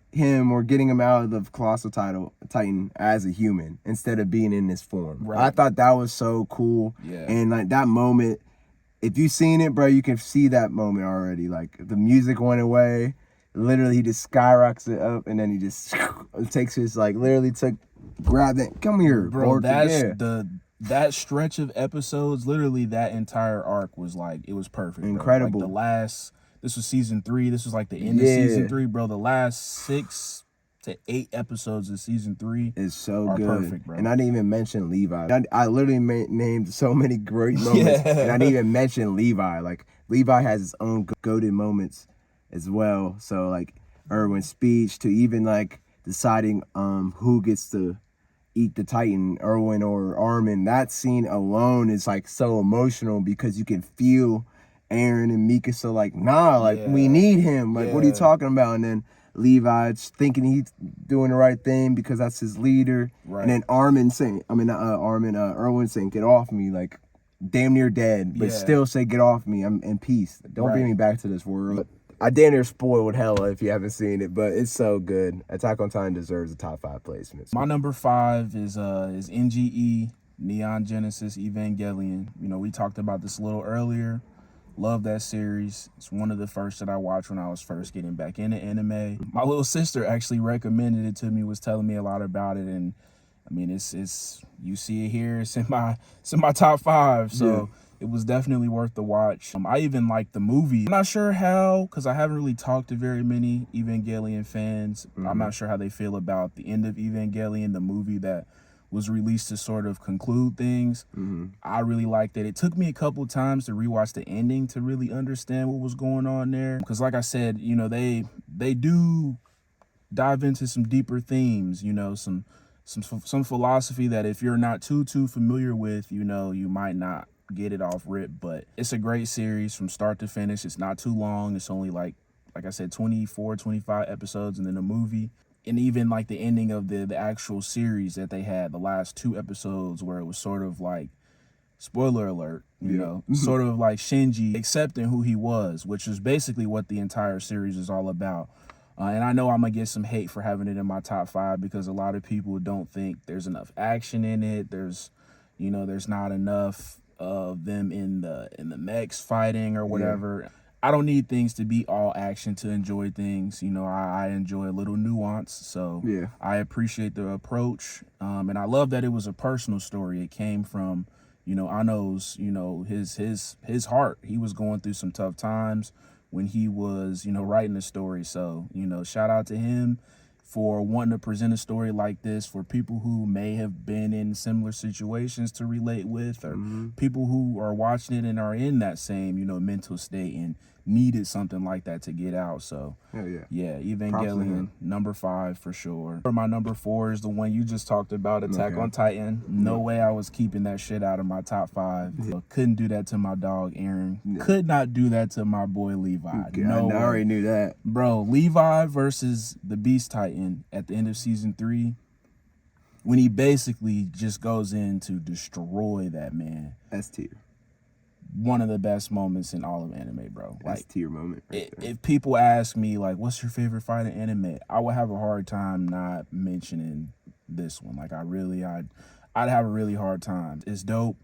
him or getting him out of the Colossal Titan as a human instead of being in this form. Right. I thought that was so cool. Yeah. And like that moment, if you've seen it, bro, you can see that moment already. Like the music went away. Literally, he just skyrockets it up and then he just takes his, like, literally grabbed it. Come here, bro. That's that stretch of episodes, literally that entire arc was like, it was perfect, bro. Incredible. Like this was season 3. This was like the end of season 3, bro. The last 6 to 8 episodes of season 3 is so good. Perfect, bro. And I didn't even mention Levi. I literally named so many great moments, and I didn't even mention Levi. Like, Levi has his own goated moments as well. So, like, Erwin's speech to even, like, deciding who gets to eat the Titan, Erwin or Armin. That scene alone is, like, so emotional because you can feel Aaron and Mikasa like, nah, like, we need him. Like, what are you talking about? And then Levi's thinking he's doing the right thing because that's his leader. Right. And then Erwin saying, get off me, like, damn near dead, but still say, get off me, I'm in peace. Don't bring me back to this world. I damn near spoiled hella if you haven't seen it, but it's so good. Attack on Titan deserves a top 5 placement. My number 5 is NGE, Neon Genesis Evangelion. You know, we talked about this a little earlier. Love that series. It's one of the first that I watched when I was first getting back into anime. My little sister actually recommended it to me, was telling me a lot about it, and I mean, it's you see it here. It's in my top 5. So it was definitely worth the watch. I even liked the movie. I'm not sure how, because I haven't really talked to very many Evangelion fans. I'm not sure how they feel about the end of Evangelion, the movie that was released to sort of conclude things. I really liked it. It took me a couple times to rewatch the ending to really understand what was going on there. Because like I said, you know, they do dive into some deeper themes, you know, some philosophy that if you're not too familiar with, you know, you might not get it off rip. But it's a great series from start to finish. It's not too long. It's only like I said, 24, 25 episodes, and then a movie. And even like the ending of the actual series that they had, the last 2 episodes, where it was sort of like, spoiler alert, you know, sort of like Shinji accepting who he was, which is basically what the entire series is all about. And I know I'm gonna get some hate for having it in my top 5 because a lot of people don't think there's enough action in it. There's not enough of them in the mechs fighting or whatever. I don't need things to be all action to enjoy things. You know, I enjoy a little nuance. So I appreciate the approach. And I love that it was a personal story. It came from, you know, Ano's, you know, his heart. He was going through some tough times when he was, you know, writing the story. So, you know, shout out to him for wanting to present a story like this for people who may have been in similar situations to relate with, or people who are watching it and are in that same, you know, mental state and needed something like that to get out. So Evangelion, number 5 for sure. My number 4 is the one you just talked about, Attack on Titan. No way I was keeping that shit out of my top 5. So couldn't do that to my dog Aaron. Could not do that to my boy Levi. No, I already knew that, bro. Levi versus the Beast Titan at the end of season 3, when he basically just goes in to destroy that man. S tier. One of the best moments in all of anime, bro. Like, S-tier moment. If people ask me, like, what's your favorite fight in anime, I would have a hard time not mentioning this one. Like, I'd have a really hard time. It's dope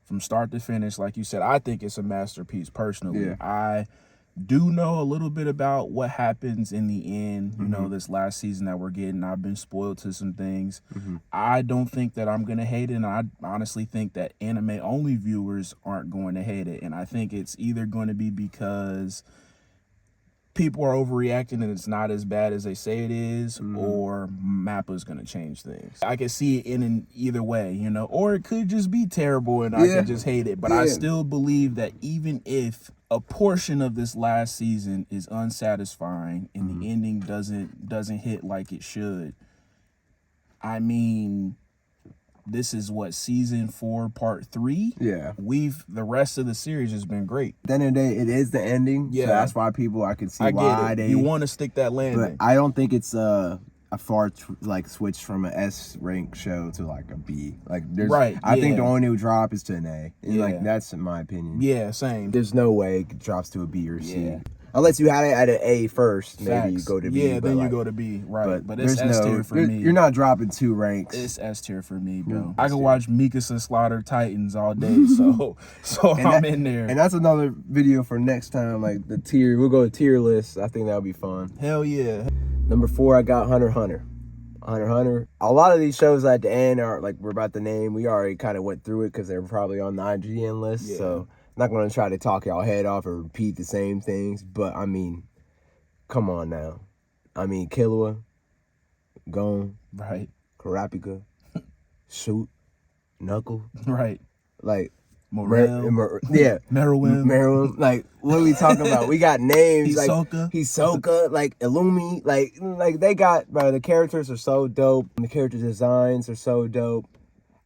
from start to finish. Like you said, I think it's a masterpiece personally. I do know a little bit about what happens in the end, you know, this last season that we're getting. I've been spoiled to some things. I don't think that I'm going to hate it, and I honestly think that anime-only viewers aren't going to hate it, and I think it's either going to be because people are overreacting and it's not as bad as they say it is, or Mappa's going to change things. I can see it in either way, you know, or it could just be terrible and I could just hate it. But I still believe that even if a portion of this last season is unsatisfying and the ending doesn't hit like it should, I mean, this is what, season 4, part 3? Yeah. The rest of the series has been great. At the end of the day, it is the ending. Yeah. So that's why I can see why you want to stick that landing. But I don't think it's a far switch from an S rank show to like a B. Like I think the only new drop is to an A. And like that's in my opinion. Yeah, same. There's no way it drops to a B or C. Yeah. Unless you had it at an A first, maybe you go to B. Yeah, then you go to B, right. But it's S tier for me. You're not dropping 2 ranks. It's S tier for me, bro. I can watch Mikasa slaughter Titans all day, so I'm in there. And that's another video for next time, like the tier. We'll go to tier list. I think that'll be fun. Hell yeah. Number 4, I got Hunter x Hunter. Hunter x Hunter. A lot of these shows at the end are like we're about to name. We already kind of went through it because they're probably on the IGN list. Yeah. So I'm not going to try to talk y'all head off or repeat the same things. But I mean, come on now. I mean, Killua, Gon, right? Kurapika, Shoot, Knuckle, right? Like. Morel. Yeah. Meruem. Like, what are we talking about? We got names. Hisoka. Like, like, Illumi. Like they got, bro, the characters are so dope. The character designs are so dope.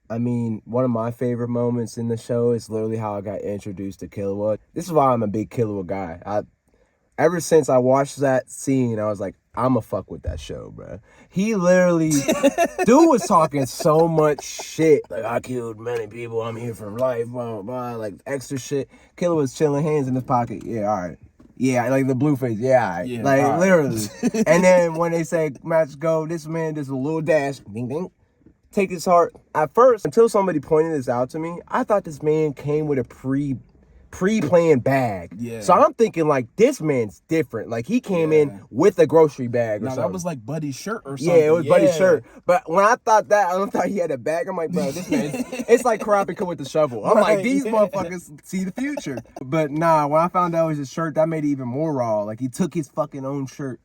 I mean, one of my favorite moments in the show is literally how I got introduced to Killua. This is why I'm a big Killua guy. Ever since I watched that scene, I was like, I'ma fuck with that show, bro. He literally, dude was talking so much shit. Like, I killed many people, I'm here for life, blah, blah, blah. Like, extra shit. Killer was chilling, hands in his pocket. Yeah, all right. Yeah, like the blue face. Yeah, all right. Yeah, like, all right. literally. And then when they say, match go, this man does a little dash. Ding, ding. Take his heart. At first, until somebody pointed this out to me, I thought this man came with a pre-planned bag. Yeah. So I'm thinking like this man's different. Like he came in with a grocery bag or something. That was like Buddy's shirt or something. Yeah, it was Buddy's shirt. But when I thought that, I thought he had a bag. I'm like, bro, this man, it's like Kurapika with the shovel. I'm like, these motherfuckers see the future. But nah, when I found out it was his shirt, that made it even more raw. Like he took his fucking own shirt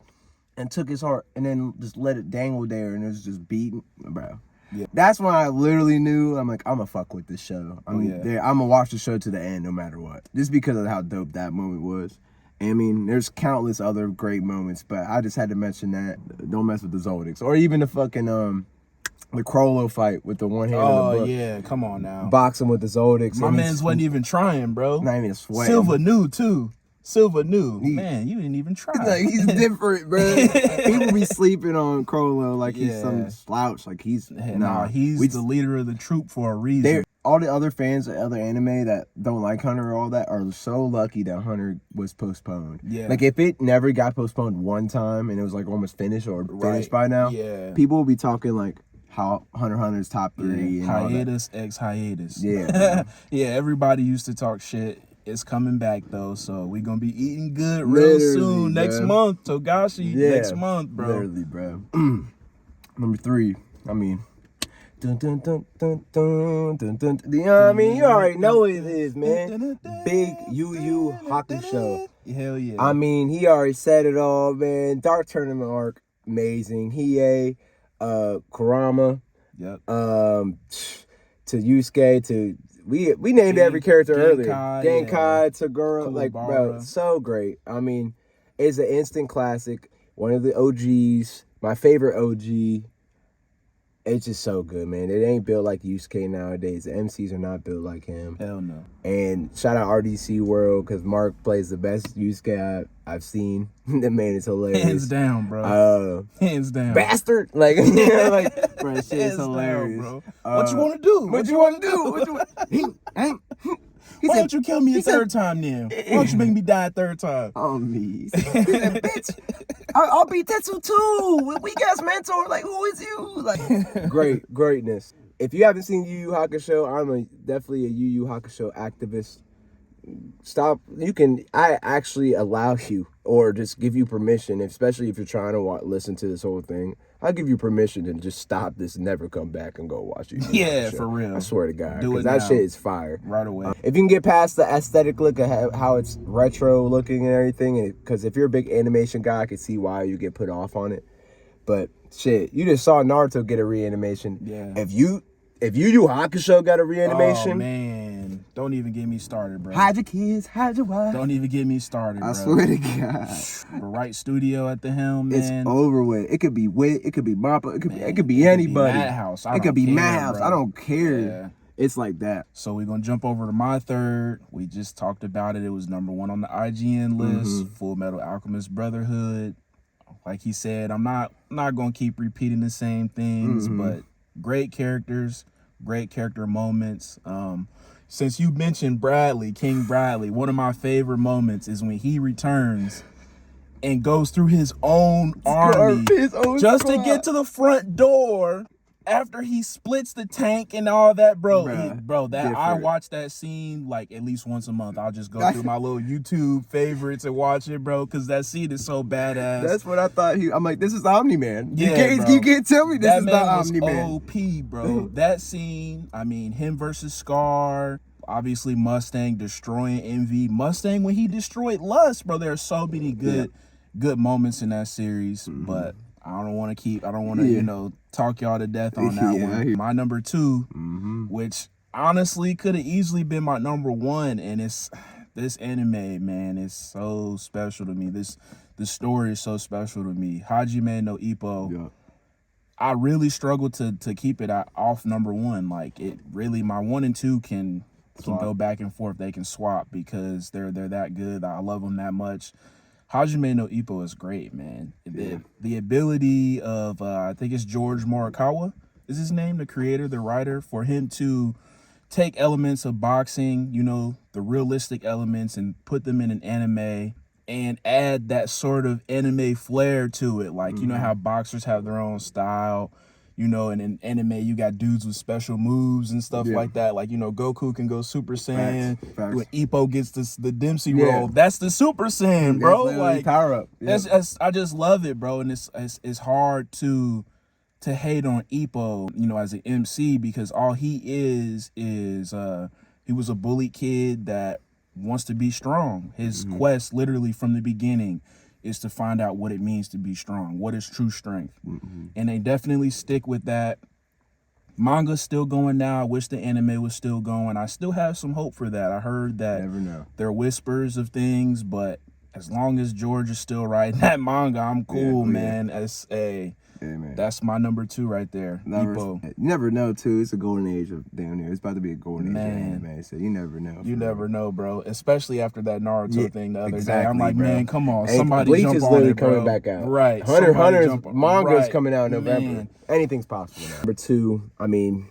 and took his heart and then just let it dangle there and it was just beaten, bro. Yeah. That's when I literally knew, I'm like, I'm gonna fuck with this show. I'm gonna watch the show to the end no matter what. Just because of how dope that moment was. I mean, there's countless other great moments, but I just had to mention that. Don't mess with the Zoldycks. Or even the fucking, the Crollo fight with the one hand on the book. Yeah, come on now. Boxing with the Zoldycks. My man's wasn't even trying, bro. Not even sweating. Silva knew, too. Man, you didn't even try. Like, he's different, bro. People be sleeping on Crollo like he's some slouch. Like he's he's the leader of the troop for a reason. All the other fans of other anime that don't like Hunter or all that are so lucky that Hunter was postponed. Yeah. Like if it never got postponed one time and it was like almost finished or finished by now, people will be talking like how Hunter x Hunter's top 3 and hiatus ex hiatus. Yeah. Yeah, everybody used to talk shit. It's coming back though, so we're gonna be eating good real soon. Next month, Togashi. Next month, bro. Literally, bro. Number 3. I mean, dun dun dun dun dun dun dun. I mean, you already know what it is, man. Big Yu Hakusho. Hell yeah. I mean, he already said it all, man. Dark Tournament arc, amazing. Hiei, Kurama. Yep. To Yusuke, to we named every character earlier. Genkai, Toguro, like, bro, so great. I mean, it's an instant classic. One of the OGs, my favorite OG. It's just so good, man. It ain't built like Yusuke nowadays. The MCs are not built like him. Hell no. And shout out RDC World, because Mark plays the best Yusuke I've seen. The man is hilarious. Hands down, bro. Hands down. Bastard. Like, like, bro, shit is hilarious. Down, bro. What you want to do? What you want to do? Why don't you kill me a third time then? Why don't you make me die a third time? Oh, me. Bitch, I'll beat Tetsu too. We got mentor. Like, who is you? Like, greatness. If you haven't seen Yu Yu Hakusho, I'm definitely a Yu Yu Hakusho activist. Stop. I actually allow you, or just give you permission, especially if you're trying to listen to this whole thing. I'll give you permission to just stop this and never come back and go watch it. Yeah, for real. I swear to God. Because that shit is fire. Right away. If you can get past the aesthetic look of how it's retro looking and everything, because if you're a big animation guy, I can see why you get put off on it. But shit, you just saw Naruto get a reanimation. Yeah. If Yu Yu Hakusho got a reanimation. Oh, man. Don't even get me started, bro. Hide your kids, hide your wife. Don't even get me started, bro. I swear to God. The right studio at the helm, man. It's over with. It could be Wit, it could be Mappa, it could be anybody. Madhouse. It could be Madhouse. Bro. I don't care. Yeah. It's like that. So we're going to jump over to my third. We just talked about it. It was number 1 on the IGN list. Full Metal Alchemist Brotherhood. Like he said, I'm not going to keep repeating the same things, but great characters, great character moments. Since you mentioned King Bradley, one of my favorite moments is when he returns and goes through his own army just to get to the front door after he splits the tank and all that, bro, Bruh, I watch that scene like at least once a month. I'll just go through my little YouTube favorites and watch it, bro, because that scene is so badass. That's what I thought. I'm like, this is Omni-Man. Yeah, you can't tell me this is not Omni-Man. OP, bro. That scene, I mean, him versus Scar. Obviously, Mustang destroying Envy. Mustang when he destroyed Lust, bro. There are so many good moments in that series, but I don't want to talk y'all to death on that one. My number 2, which honestly could have easily been my number 1, and it's this anime, man. It's so special to me. The story is so special to me. Hajime no Ippo. Yeah. I really struggled to keep it off number 1. Like, it really, my 1 and 2 can go back and forth. They can swap because they're that good. I love them that much. Hajime no Ippo is great, man. The ability of, I think it's George Morikawa is his name, the creator, the writer, for him to take elements of boxing, the realistic elements, and put them in an anime and add that sort of anime flair to it. Like, you know how boxers have their own style, and in anime you got dudes with special moves and stuff like that. Like, Goku can go Super Saiyan. Facts. When Ippo gets the Dempsey roll, that's the Super Saiyan, bro. Like, power up. I just love it, bro. And it's hard to hate on Ippo, as an MC, because all he is he was a bullied kid that wants to be strong. His quest, literally from the beginning, is to find out what it means to be strong. What is true strength? And they definitely stick with that. Manga's still going now. I wish the anime was still going. I still have some hope for that. I heard that there are whispers of things, but as long as George is still writing that manga, I'm cool, man. That's my number 2 right there. Ippo. You never know, too. It's a golden age of damn near. It's about to be a golden age of anime, so you never know. You never know, bro. Especially after that Naruto thing the other day. I'm like, man, come on. Somebody Bleach jump is on literally it, bro. coming back out. Right. Hunter's manga is coming out in November. Man. Anything's possible now. Number 2, I mean,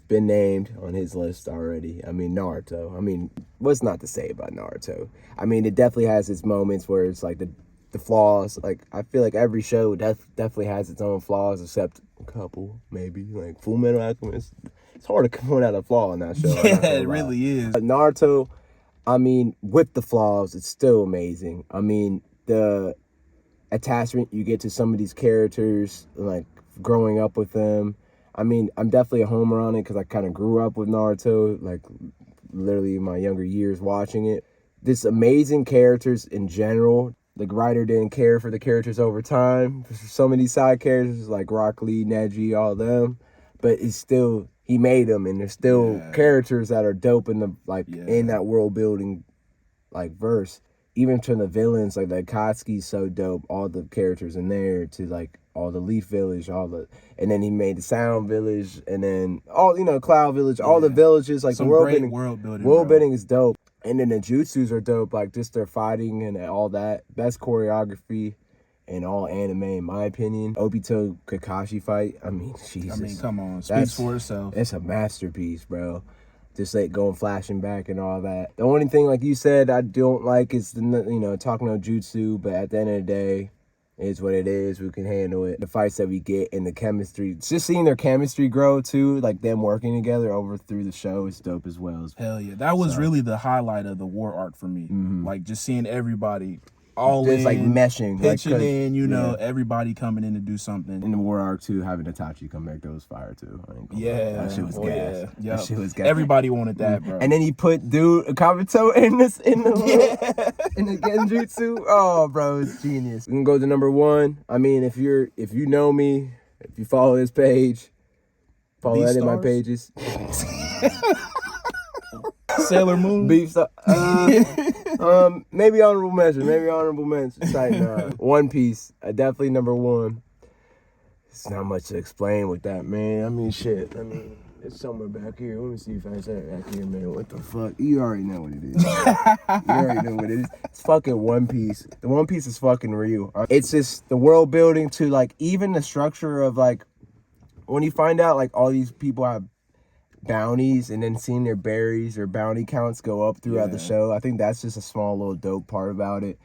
been named on his list already. I mean, Naruto. I mean, what's not to say about Naruto? I mean, it definitely has its moments where it's like the flaws. Like, I feel like every show definitely has its own flaws, except a couple, maybe. Like, Full Metal Alchemist. It's hard to point out a flaw in that show. Yeah, it really is. But Naruto, I mean, with the flaws, it's still amazing. I mean, the attachment you get to some of these characters, like, growing up with them. I mean, I'm definitely a homer on it because I kind of grew up with Naruto, like, literally in my younger years watching it. This amazing characters in general. The writer didn't care for the characters over time. So many side characters like Rock Lee, Neji, all them. But he made them, and there's still characters that are dope in in that world building verse. Even to the villains, like the Akatsuki's so dope, all the characters in there, to like all the Leaf Village, and then he made the Sound Village, and then all Cloud Village, all the villages, like some the world building. World building is dope. And then the jutsus are dope, like just their fighting and all that. Best choreography in all anime, in my opinion. Obito Kakashi fight. I mean, Jesus. I mean, come on, speaks for itself. It's a masterpiece, bro. Just like going flashing back and all that. The only thing, like you said, I don't like is the talking no jutsu. But at the end of the day, it's what it is. We can handle it. The fights that we get and the chemistry, just seeing their chemistry grow too, like them working together through the show is dope as well. Hell yeah, that was really the highlight of the war arc for me. Like just seeing everybody all just in, like meshing, pitching in, everybody coming in to do something. In the war arc too, having Itachi come back, that was fire too. That shit was gas. Yeah. That shit was gas. Everybody wanted that, bro. And then he put Kabuto in the genjutsu. Oh, bro, it's genius. We can go to number 1. I mean, if you know me, if you follow this page, follow that in my pages. Sailor Moon. Beef Star. Maybe honorable mention. Titan. One Piece. Definitely number 1. It's not much to explain with that, man. I mean, shit. It's somewhere back here. Let me see if I say it back here, man. What the fuck? You already know what it is. You already know what it is. It's fucking One Piece. The One Piece is fucking real. It's just the world building to, like, even the structure of, like, when you find out, like, all these people have bounties and then seeing their berries or bounty counts go up throughout the show. I think that's just a small little dope part about it.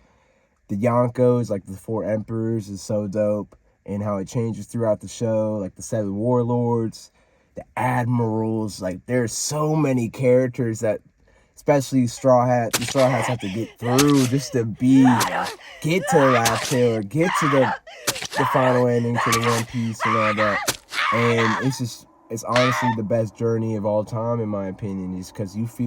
The Yonkos, like the 4 emperors, is so dope. and how it changes throughout the show, like the 7 warlords, the admirals. Like there's so many characters that, especially the Straw Hats have to get through just to get to the last tail or get to the final ending to the One Piece and all that. And it's honestly the best journey of all time, in my opinion, is because if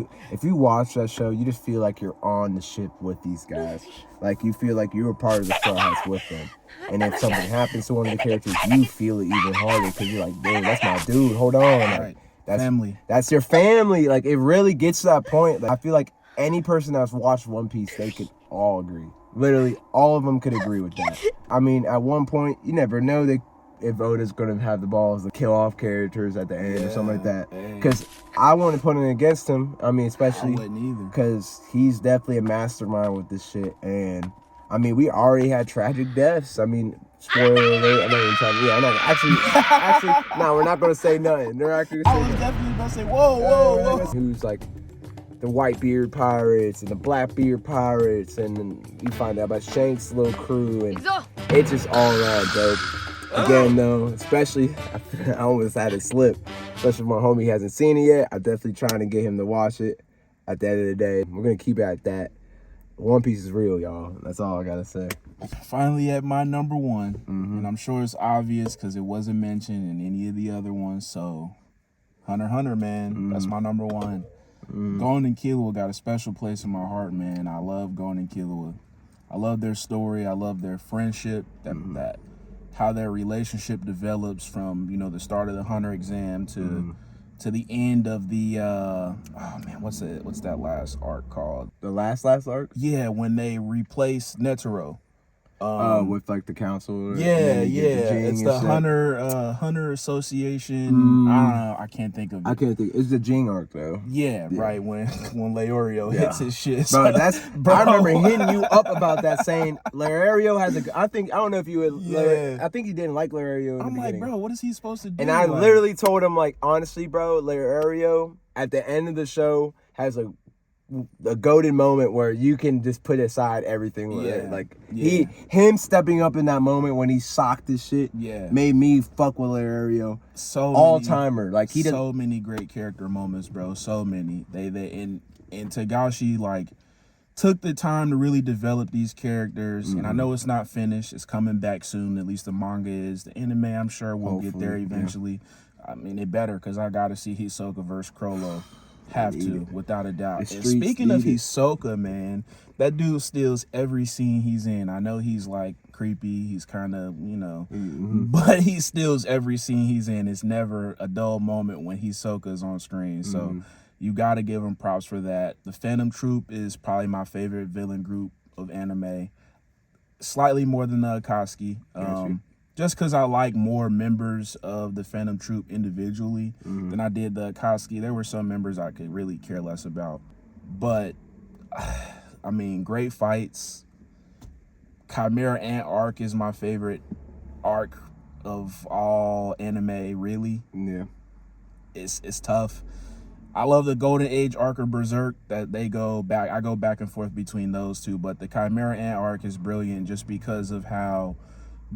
you watch that show, you just feel like you're on the ship with these guys. Like you feel like you're a part of the Straw Hats with them. And if something happens to one of the characters, you feel it even harder because you're like, dang, that's my dude. Hold on. Like, that's family. That's your family. Like, it really gets to that point. Like, I feel like any person that's watched One Piece, they could all agree. Literally, all of them could agree with that. I mean, at one point, you never know if Oda's going to have the balls to kill off characters at the end or something like that. Because I want to put it against him. I mean, especially because he's definitely a mastermind with this shit. And, I mean, we already had tragic deaths. I mean, spoiler alert. I'm not even trying to. Yeah, I'm not actually. No, we're not going to say nothing. They're actually. I was definitely going to say, whoa. Who's like the Whitebeard pirates and the Blackbeard pirates, and then you find out about Shank's little crew, and it's just all around dope. Again, though, especially I almost had it slip. Especially if my homie hasn't seen it yet. I'm definitely trying to get him to watch it. At the end of the day, we're gonna keep it at that. One Piece is real, y'all. That's all I gotta say. Finally at my number one, and I'm sure it's obvious because it wasn't mentioned in any of the other ones. So, Hunter x Hunter, man, that's my number one. Gon and Killua got a special place in my heart, man. I love Gon and Killua. I love their story. I love their friendship. That how their relationship develops from the start of the Hunter exam to the end of the what's that last arc called? The last arc? Yeah, when they replace Netero. With like the council. It's the Hunter Association. I don't know. I can't think of it. I can't think. It's the Jing arc though. Yeah, right. When Leorio hits his shit. Bro, I remember hitting you up about that, saying Leorio has I don't know if you would. I think you didn't like Leorio. I'm like, bro, what is he supposed to do? And I literally told him, like, honestly, bro, Leorio at the end of the show has a golden moment where you can just put aside everything with it. Like him stepping up in that moment when he socked his shit made me fuck with Leorio. All timer. Like he so many great character moments, bro. So many. They and Tagashi like took the time to really develop these characters. And I know it's not finished. It's coming back soon. At least the manga is. The anime, I'm sure will get there eventually. I mean, it better because I gotta see Hisoka versus Crollo. Have to, without a doubt. And speaking of Hisoka, man, that dude steals every scene he's in. I know he's like creepy, he's kind of, but he steals every scene he's in. It's never a dull moment when Hisoka's on screen. So you got to give him props for that. The Phantom Troop is probably my favorite villain group of anime. Slightly more than the Akatsuki. Just because I like more members of the Phantom Troop individually than I did the Akatsuki. There were some members I could really care less about. But, I mean, great fights. Chimera Ant arc is my favorite arc of all anime, really. Yeah. It's tough. I love the Golden Age arc of Berserk that they go back. I go back and forth between those two. But the Chimera Ant arc is brilliant just because of how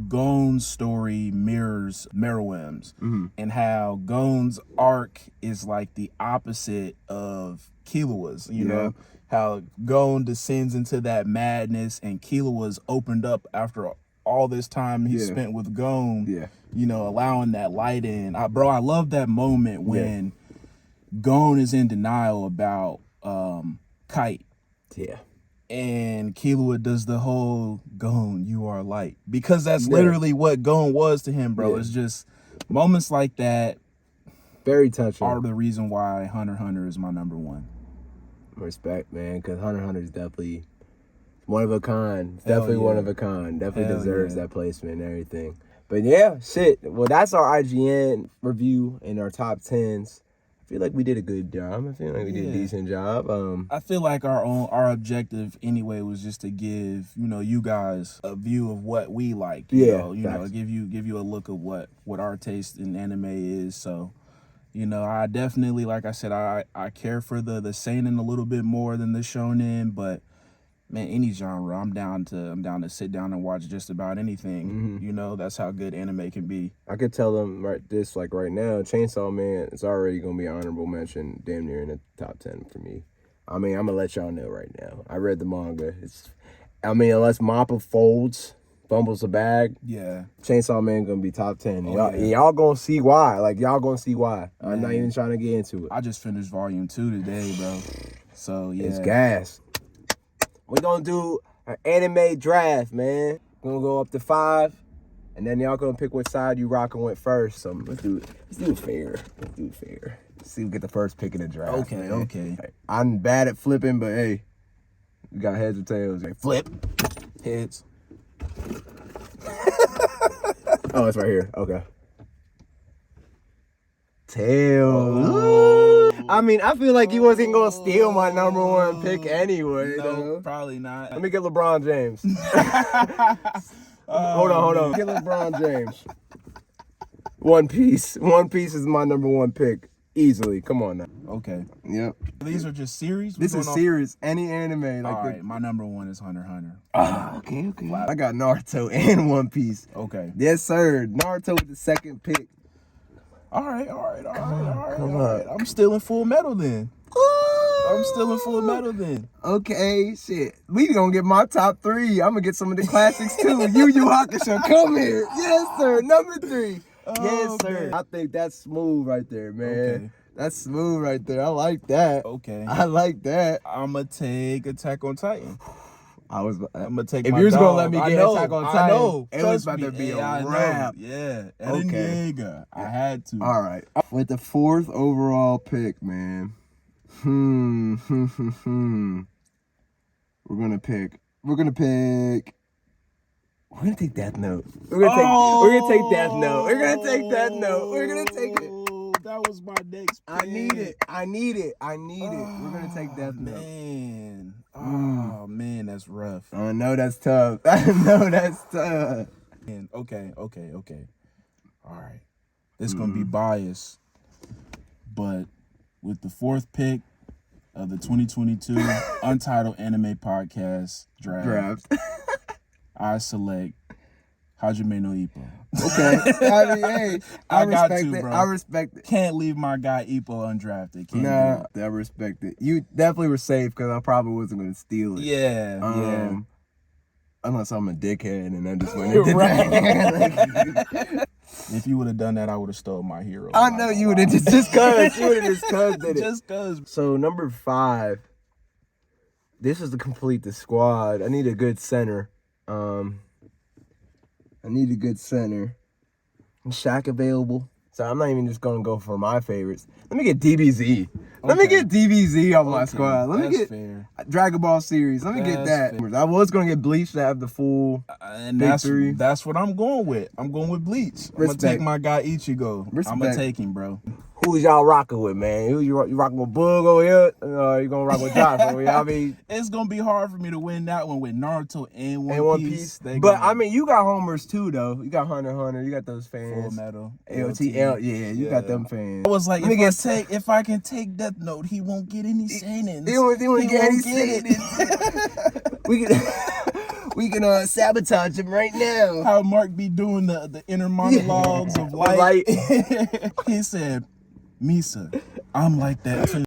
Gon's story mirrors Meruem's and how Gon's arc is like the opposite of Killua's, you know, how Gon descends into that madness and Killua's opened up after all this time he spent with Gon, allowing that light in. I love that moment when Gon is in denial about Kite. Yeah. And Killua does the whole Gon, you are light. Because that's literally what Gon was to him, bro. It's just moments like that. Very touching. Are the reason why Hunter x Hunter is my number one. Respect, man, because Hunter x Hunter is definitely one of a kind. Definitely one of a kind. Definitely deserves that placement and everything. But yeah, shit. Well, that's our IGN review and our top 10s. I feel like we did a good job. I feel like we did a decent job. I feel like our objective anyway was just to give you guys a view of what we like. You know, give you a look of what our taste in anime is. So, I definitely, like I said, I care for the seinen a little bit more than the shonen, but Man, any genre, I'm down to sit down and watch just about anything. You know, that's how good anime can be. I could tell them right now, Chainsaw Man is already gonna be an honorable mention, damn near in the top 10 for me. I mean, I'm gonna let y'all know right now. I read the manga. Unless Mappa fumbles the bag, yeah, Chainsaw Man gonna be top 10. Y'all gonna see why. Y'all gonna see why. Man. I'm not even trying to get into it. I just finished volume 2 today, bro. So yeah, it's gas. We gonna do an anime draft, man. We're gonna go up to 5, and then y'all gonna pick which side you rocking with first. So let's do it fair. Let's see who get the first pick in the draft. Okay. I'm bad at flipping, but hey, we got heads or tails. Hey, flip. Heads. Oh, it's right here. Okay. Tails. Oh. I mean, I feel like you wasn't gonna steal my number 1 pick anyway. No, probably not. Let me get LeBron James. Hold on. Get LeBron James. One Piece. One Piece is my number 1 pick. Easily. Come on now. Okay. Yep. These are just series? This is series. Any anime. All right. My number 1 is Hunter x Hunter. Okay. I got Naruto and One Piece. Okay. Yes, sir. Naruto with the 2nd pick. All right. Come on. I'm still in Full Metal then. Okay, shit. We gonna get my top 3. I'm gonna get some of the classics too. Yu Yu Hakusho, come here. Yes, sir. Number 3. Yes, sir. I think that's smooth right there, man. Okay. That's smooth right there. I like that. Okay. I like that. I'm gonna take Attack on Titan. I'm gonna take. If my you was dog. gonna let me get Attack on Titan, I know. it was about to be a wrap. Yeah. Okay. I had to. All right. With the 4th overall pick, man. We're gonna take Death Note. We're gonna take Death Note. We're gonna take it. That was my next pick. I need it. We're gonna take Death Note. Man. Oh man, that's rough. I know that's tough. Man, okay. All right. This gonna be biased, but with the 4th pick of the 2022 Untitled Anime Podcast Draft. I select Hajime no Ippo. Okay. I mean, hey, I respect it. Bro. I respect it. Can't leave my guy Ippo undrafted. Can't Nah, I respect it. You definitely were safe because I probably wasn't going to steal it. Yeah. Unless I'm a dickhead and I just went and did that. If you would have done that, I would have stole my hero. I know you would have just cuz. You would have just cuz did it. Just cuz. So number 5. This is to complete the squad. I need a good center. Shaq available. So I'm not even just gonna go for my favorites. Let me get DBZ. Let me get DBZ on my squad. Let me get fair. Dragon Ball series. Let me get that. Fair. I was gonna get Bleach to have the full big 3. That's what I'm going with. I'm going with Bleach. I'm gonna take my guy Ichigo. I'm gonna take him, bro. Who's y'all rocking with, man? Who you rocking with? Boog over here? You gonna rock with Josh over here? I mean, it's gonna be hard for me to win that one with Naruto and One Piece. But I mean, you got homers too, though. You got Hunter x Hunter. You got those fans. Full Metal. LTL. Yeah, you got them fans. I was like, if I can take Death Note, he won't get any shenanigans. He won't get any shenanigans. We can sabotage him right now. How Mark be doing the inner monologues of light. He said, Misa, I'm like that too.